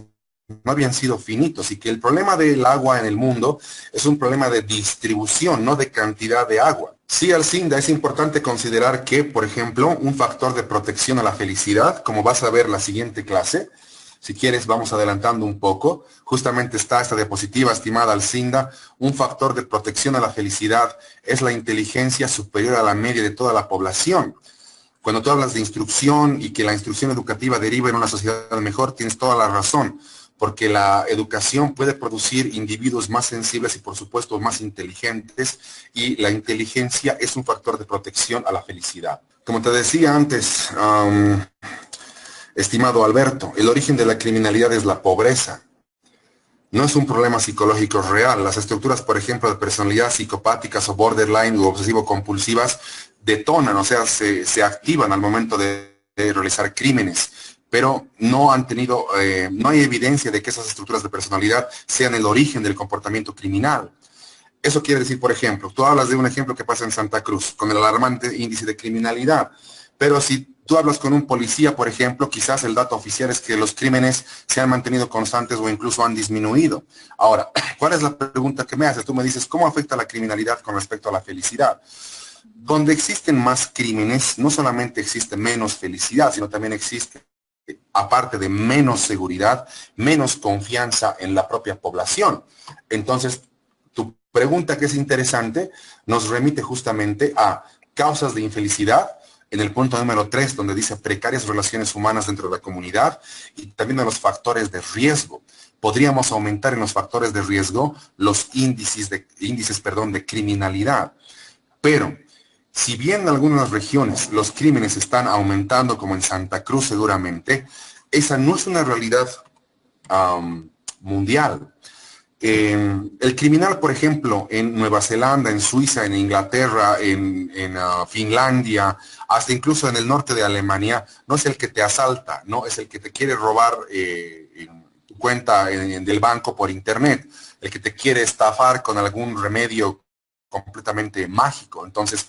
no habían sido finitos, y que el problema del agua en el mundo es un problema de distribución, no de cantidad de agua. Sí, Alcinda, es importante considerar que, por ejemplo, un factor de protección a la felicidad, como vas a ver la siguiente clase, si quieres vamos adelantando un poco, justamente está esta diapositiva, estimada Alcinda, un factor de protección a la felicidad es la inteligencia superior a la media de toda la población. Cuando tú hablas de instrucción y que la instrucción educativa deriva en una sociedad mejor, tienes toda la razón, porque la educación puede producir individuos más sensibles y por supuesto más inteligentes, y la inteligencia es un factor de protección a la felicidad. Como te decía antes, estimado Alberto, el origen de la criminalidad es la pobreza. No es un problema psicológico real. Las estructuras, por ejemplo, de personalidad psicopáticas o borderline o obsesivo-compulsivas detonan, o sea, se activan al momento de realizar crímenes, pero no han tenido, no hay evidencia de que esas estructuras de personalidad sean el origen del comportamiento criminal. Eso quiere decir, por ejemplo, tú hablas de un ejemplo que pasa en Santa Cruz, con el alarmante índice de criminalidad, pero si tú hablas con un policía, por ejemplo, quizás el dato oficial es que los crímenes se han mantenido constantes o incluso han disminuido. Ahora, ¿cuál es la pregunta que me haces? Tú me dices, ¿cómo afecta la criminalidad con respecto a la felicidad? Donde existen más crímenes, no solamente existe menos felicidad, sino también existe, aparte de menos seguridad, menos confianza en la propia población. Entonces, tu pregunta, que es interesante, nos remite justamente a causas de infelicidad, en el punto número 3, donde dice precarias relaciones humanas dentro de la comunidad, y también a los factores de riesgo. Podríamos aumentar en los factores de riesgo los índices de criminalidad. Pero, si bien en algunas regiones los crímenes están aumentando, como en Santa Cruz seguramente, esa no es una realidad mundial. El criminal, por ejemplo, en Nueva Zelanda, en Suiza, en Inglaterra, en Finlandia, hasta incluso en el norte de Alemania, no es el que te asalta, no es el que te quiere robar tu cuenta del banco por internet, el que te quiere estafar con algún remedio completamente mágico. Entonces,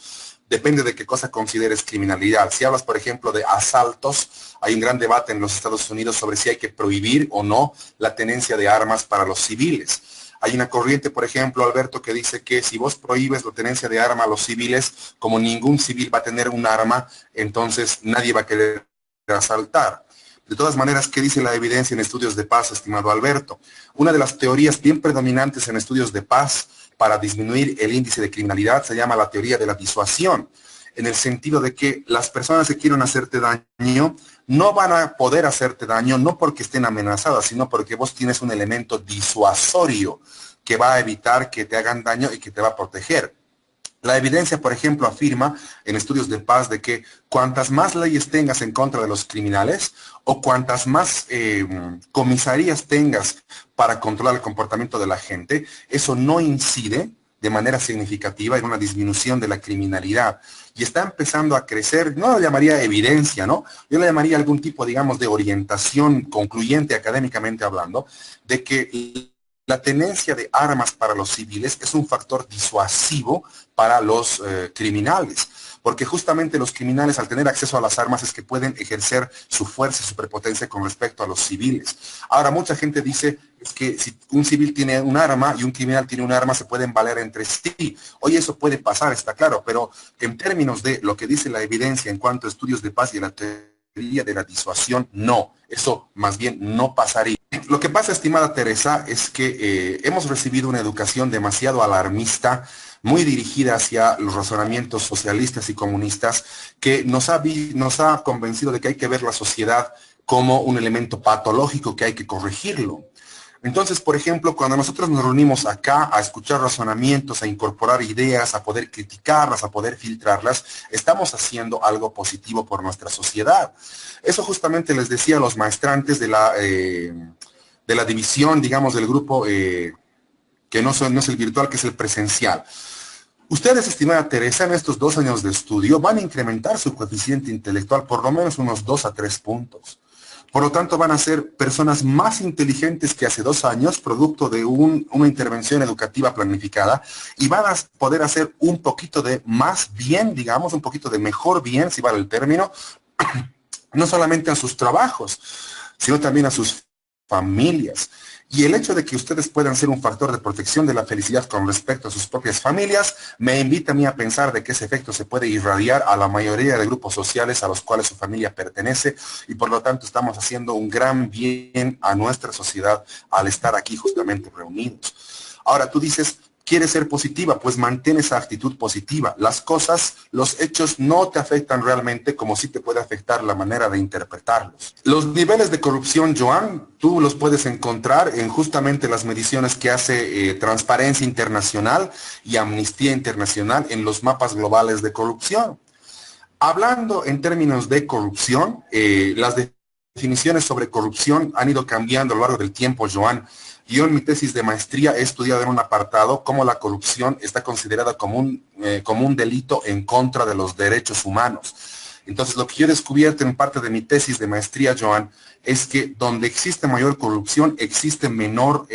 depende de qué cosa consideres criminalidad. Si hablas, por ejemplo, de asaltos, hay un gran debate en los Estados Unidos sobre si hay que prohibir o no la tenencia de armas para los civiles. Hay una corriente, por ejemplo, Alberto, que dice que si vos prohíbes la tenencia de arma a los civiles, como ningún civil va a tener un arma, entonces nadie va a querer asaltar. De todas maneras, ¿qué dice la evidencia en estudios de paz, estimado Alberto? Una de las teorías bien predominantes en estudios de paz para disminuir el índice de criminalidad se llama la teoría de la disuasión, en el sentido de que las personas que quieren hacerte daño no van a poder hacerte daño, no porque estén amenazadas, sino porque vos tienes un elemento disuasorio que va a evitar que te hagan daño y que te va a proteger. La evidencia, por ejemplo, afirma en estudios de paz de que cuantas más leyes tengas en contra de los criminales o cuantas más comisarías tengas para controlar el comportamiento de la gente, eso no incide de manera significativa en una disminución de la criminalidad. Y está empezando a crecer, no lo llamaría evidencia, ¿no? Yo le llamaría algún tipo, digamos, de orientación concluyente académicamente hablando, de que la tenencia de armas para los civiles es un factor disuasivo para los criminales, porque justamente los criminales al tener acceso a las armas es que pueden ejercer su fuerza y su prepotencia con respecto a los civiles. Ahora, mucha gente dice es que si un civil tiene un arma y un criminal tiene un arma, se pueden valer entre sí. Oye, eso puede pasar, está claro, pero en términos de lo que dice la evidencia en cuanto a estudios de paz y la teoría de la disuasión, no, eso más bien no pasaría. Lo que pasa, estimada Teresa, es que hemos recibido una educación demasiado alarmista, muy dirigida hacia los razonamientos socialistas y comunistas, que nos ha convencido de que hay que ver la sociedad como un elemento patológico que hay que corregirlo. Entonces, por ejemplo, cuando nosotros nos reunimos acá a escuchar razonamientos, a incorporar ideas, a poder criticarlas, a poder filtrarlas, estamos haciendo algo positivo por nuestra sociedad. Eso justamente les decía a los maestrantes de la división, digamos, del grupo que no es el virtual, que es el presencial. Ustedes, estimada Teresa, en estos 2 años de estudio van a incrementar su coeficiente intelectual por lo menos unos 2 a 3 puntos. Por lo tanto, van a ser personas más inteligentes que hace 2 años, producto de una intervención educativa planificada, y van a poder hacer un poquito de más bien, digamos, un poquito de mejor bien, si vale el término, no solamente a sus trabajos, sino también a sus familias. Y el hecho de que ustedes puedan ser un factor de protección de la felicidad con respecto a sus propias familias, me invita a mí a pensar de que ese efecto se puede irradiar a la mayoría de grupos sociales a los cuales su familia pertenece, y por lo tanto estamos haciendo un gran bien a nuestra sociedad al estar aquí justamente reunidos. Ahora tú dices, ¿quieres ser positiva? Pues mantén esa actitud positiva. Las cosas, los hechos no te afectan realmente como sí te puede afectar la manera de interpretarlos. Los niveles de corrupción, Joan, tú los puedes encontrar en justamente las mediciones que hace Transparencia Internacional y Amnistía Internacional en los mapas globales de corrupción. Hablando en términos de corrupción, las definiciones sobre corrupción han ido cambiando a lo largo del tiempo, Joan. Yo en mi tesis de maestría he estudiado en un apartado cómo la corrupción está considerada como un delito en contra de los derechos humanos. Entonces, lo que yo he descubierto en parte de mi tesis de maestría, Joan, es que donde existe mayor corrupción, existe menor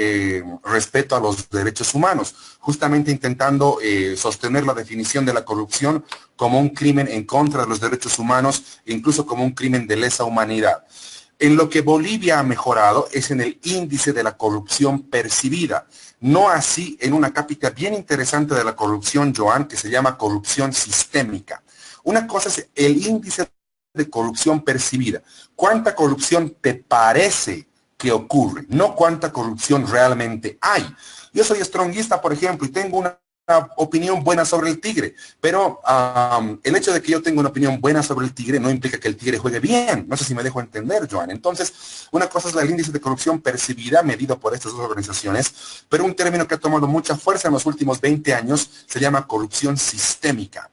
respeto a los derechos humanos, justamente intentando sostener la definición de la corrupción como un crimen en contra de los derechos humanos, e incluso como un crimen de lesa humanidad. En lo que Bolivia ha mejorado es en el índice de la corrupción percibida, no así en una cápita bien interesante de la corrupción, Joan, que se llama corrupción sistémica. Una cosa es el índice de corrupción percibida. ¿Cuánta corrupción te parece que ocurre? No cuánta corrupción realmente hay. Yo soy stronguista, por ejemplo, y tengo una opinión buena sobre el Tigre, pero el hecho de que yo tenga una opinión buena sobre el Tigre no implica que el Tigre juegue bien. No sé si me dejo entender, Joan. Entonces, una cosa es el índice de corrupción percibida, medido por estas 2 organizaciones, pero un término que ha tomado mucha fuerza en los últimos 20 años se llama corrupción sistémica.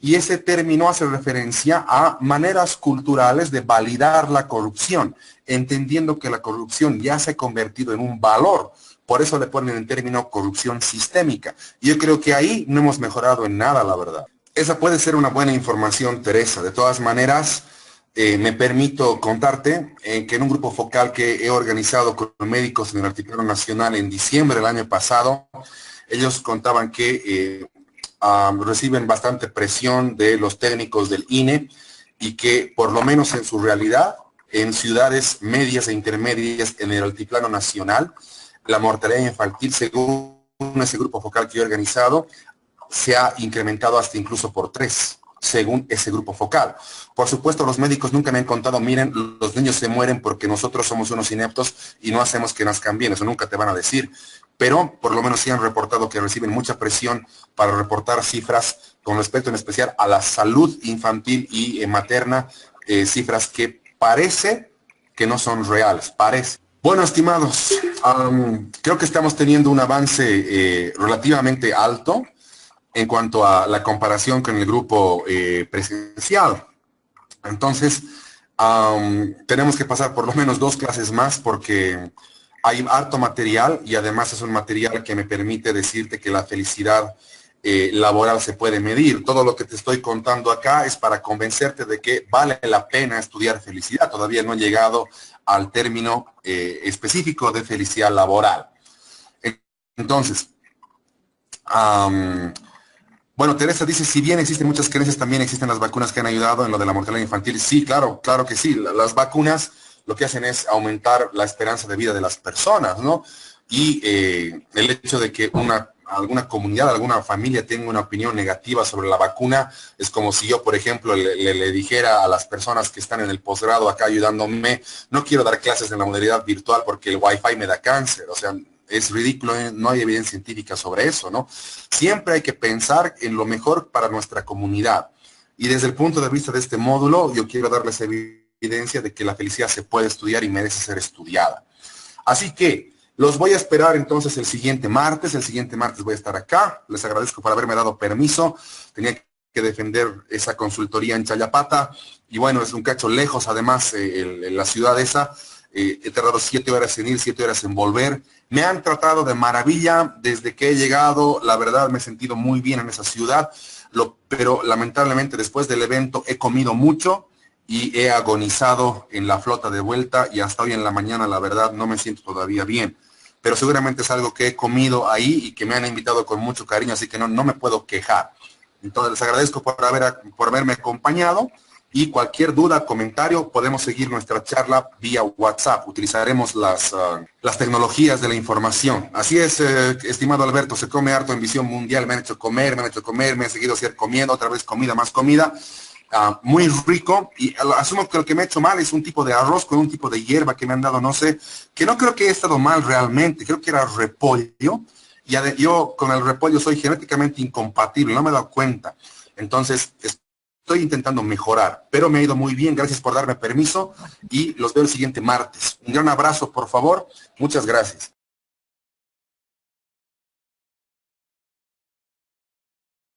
Y ese término hace referencia a maneras culturales de validar la corrupción, entendiendo que la corrupción ya se ha convertido en un valor. Por eso le ponen el término corrupción sistémica. Y yo creo que ahí no hemos mejorado en nada, la verdad. Esa puede ser una buena información, Teresa. De todas maneras, me permito contarte que en un grupo focal que he organizado con médicos en el Altiplano Nacional en diciembre del año pasado, ellos contaban que reciben bastante presión de los técnicos del INE y que por lo menos en su realidad, en ciudades medias e intermedias en el Altiplano Nacional, la mortalidad infantil, según ese grupo focal que yo he organizado, se ha incrementado hasta incluso por 3, según ese grupo focal. Por supuesto, los médicos nunca me han contado, miren, los niños se mueren porque nosotros somos unos ineptos y no hacemos que nazcan bien. Eso nunca te van a decir. Pero por lo menos sí han reportado que reciben mucha presión para reportar cifras con respecto en especial a la salud infantil y materna, cifras que parece que no son reales, parece. Bueno, estimados, creo que estamos teniendo un avance relativamente alto en cuanto a la comparación con el grupo presencial. Entonces, tenemos que pasar por lo menos 2 clases más porque hay harto material y además es un material que me permite decirte que la felicidad laboral se puede medir. Todo lo que te estoy contando acá es para convencerte de que vale la pena estudiar felicidad. Todavía no he llegado al término específico de felicidad laboral. Entonces, bueno, Teresa dice, si bien existen muchas creencias, también existen las vacunas que han ayudado en lo de la mortalidad infantil. Sí, claro, claro que sí. Las vacunas lo que hacen es aumentar la esperanza de vida de las personas, ¿no? Y el hecho de que alguna comunidad, alguna familia tenga una opinión negativa sobre la vacuna, es como si yo, por ejemplo, le dijera a las personas que están en el posgrado acá ayudándome, no quiero dar clases en la modalidad virtual porque el Wi-Fi me da cáncer. O sea, es ridículo, no hay evidencia científica sobre eso, ¿no? Siempre hay que pensar en lo mejor para nuestra comunidad. Y desde el punto de vista de este módulo, yo quiero darles evidencia de que la felicidad se puede estudiar y merece ser estudiada. Así que los voy a esperar entonces el siguiente martes. El siguiente martes voy a estar acá. Les agradezco por haberme dado permiso. Tenía que defender esa consultoría en Chayapata. Y bueno, es un cacho lejos, además, la ciudad esa. He tardado 7 horas en ir, 7 horas en volver. Me han tratado de maravilla desde que he llegado. La verdad, me he sentido muy bien en esa ciudad. Pero lamentablemente después del evento he comido mucho y he agonizado en la flota de vuelta. Y hasta hoy en la mañana, la verdad, no me siento todavía bien. Pero seguramente es algo que he comido ahí y que me han invitado con mucho cariño, así que no me puedo quejar. Entonces les agradezco por haberme acompañado y cualquier duda, comentario, podemos seguir nuestra charla vía WhatsApp. Utilizaremos las tecnologías de la información. Así es, estimado Alberto, se come harto en Visión Mundial, me han hecho comer, me han seguido comiendo, otra vez comida, más comida. Muy rico, y asumo que lo que me he hecho mal es un tipo de arroz con un tipo de hierba que me han dado, no sé, que no creo que he estado mal realmente, creo que era repollo, y yo con el repollo soy genéticamente incompatible, no me he dado cuenta, entonces estoy intentando mejorar, pero me ha ido muy bien, gracias por darme permiso, y los veo el siguiente martes. Un gran abrazo, por favor, muchas gracias.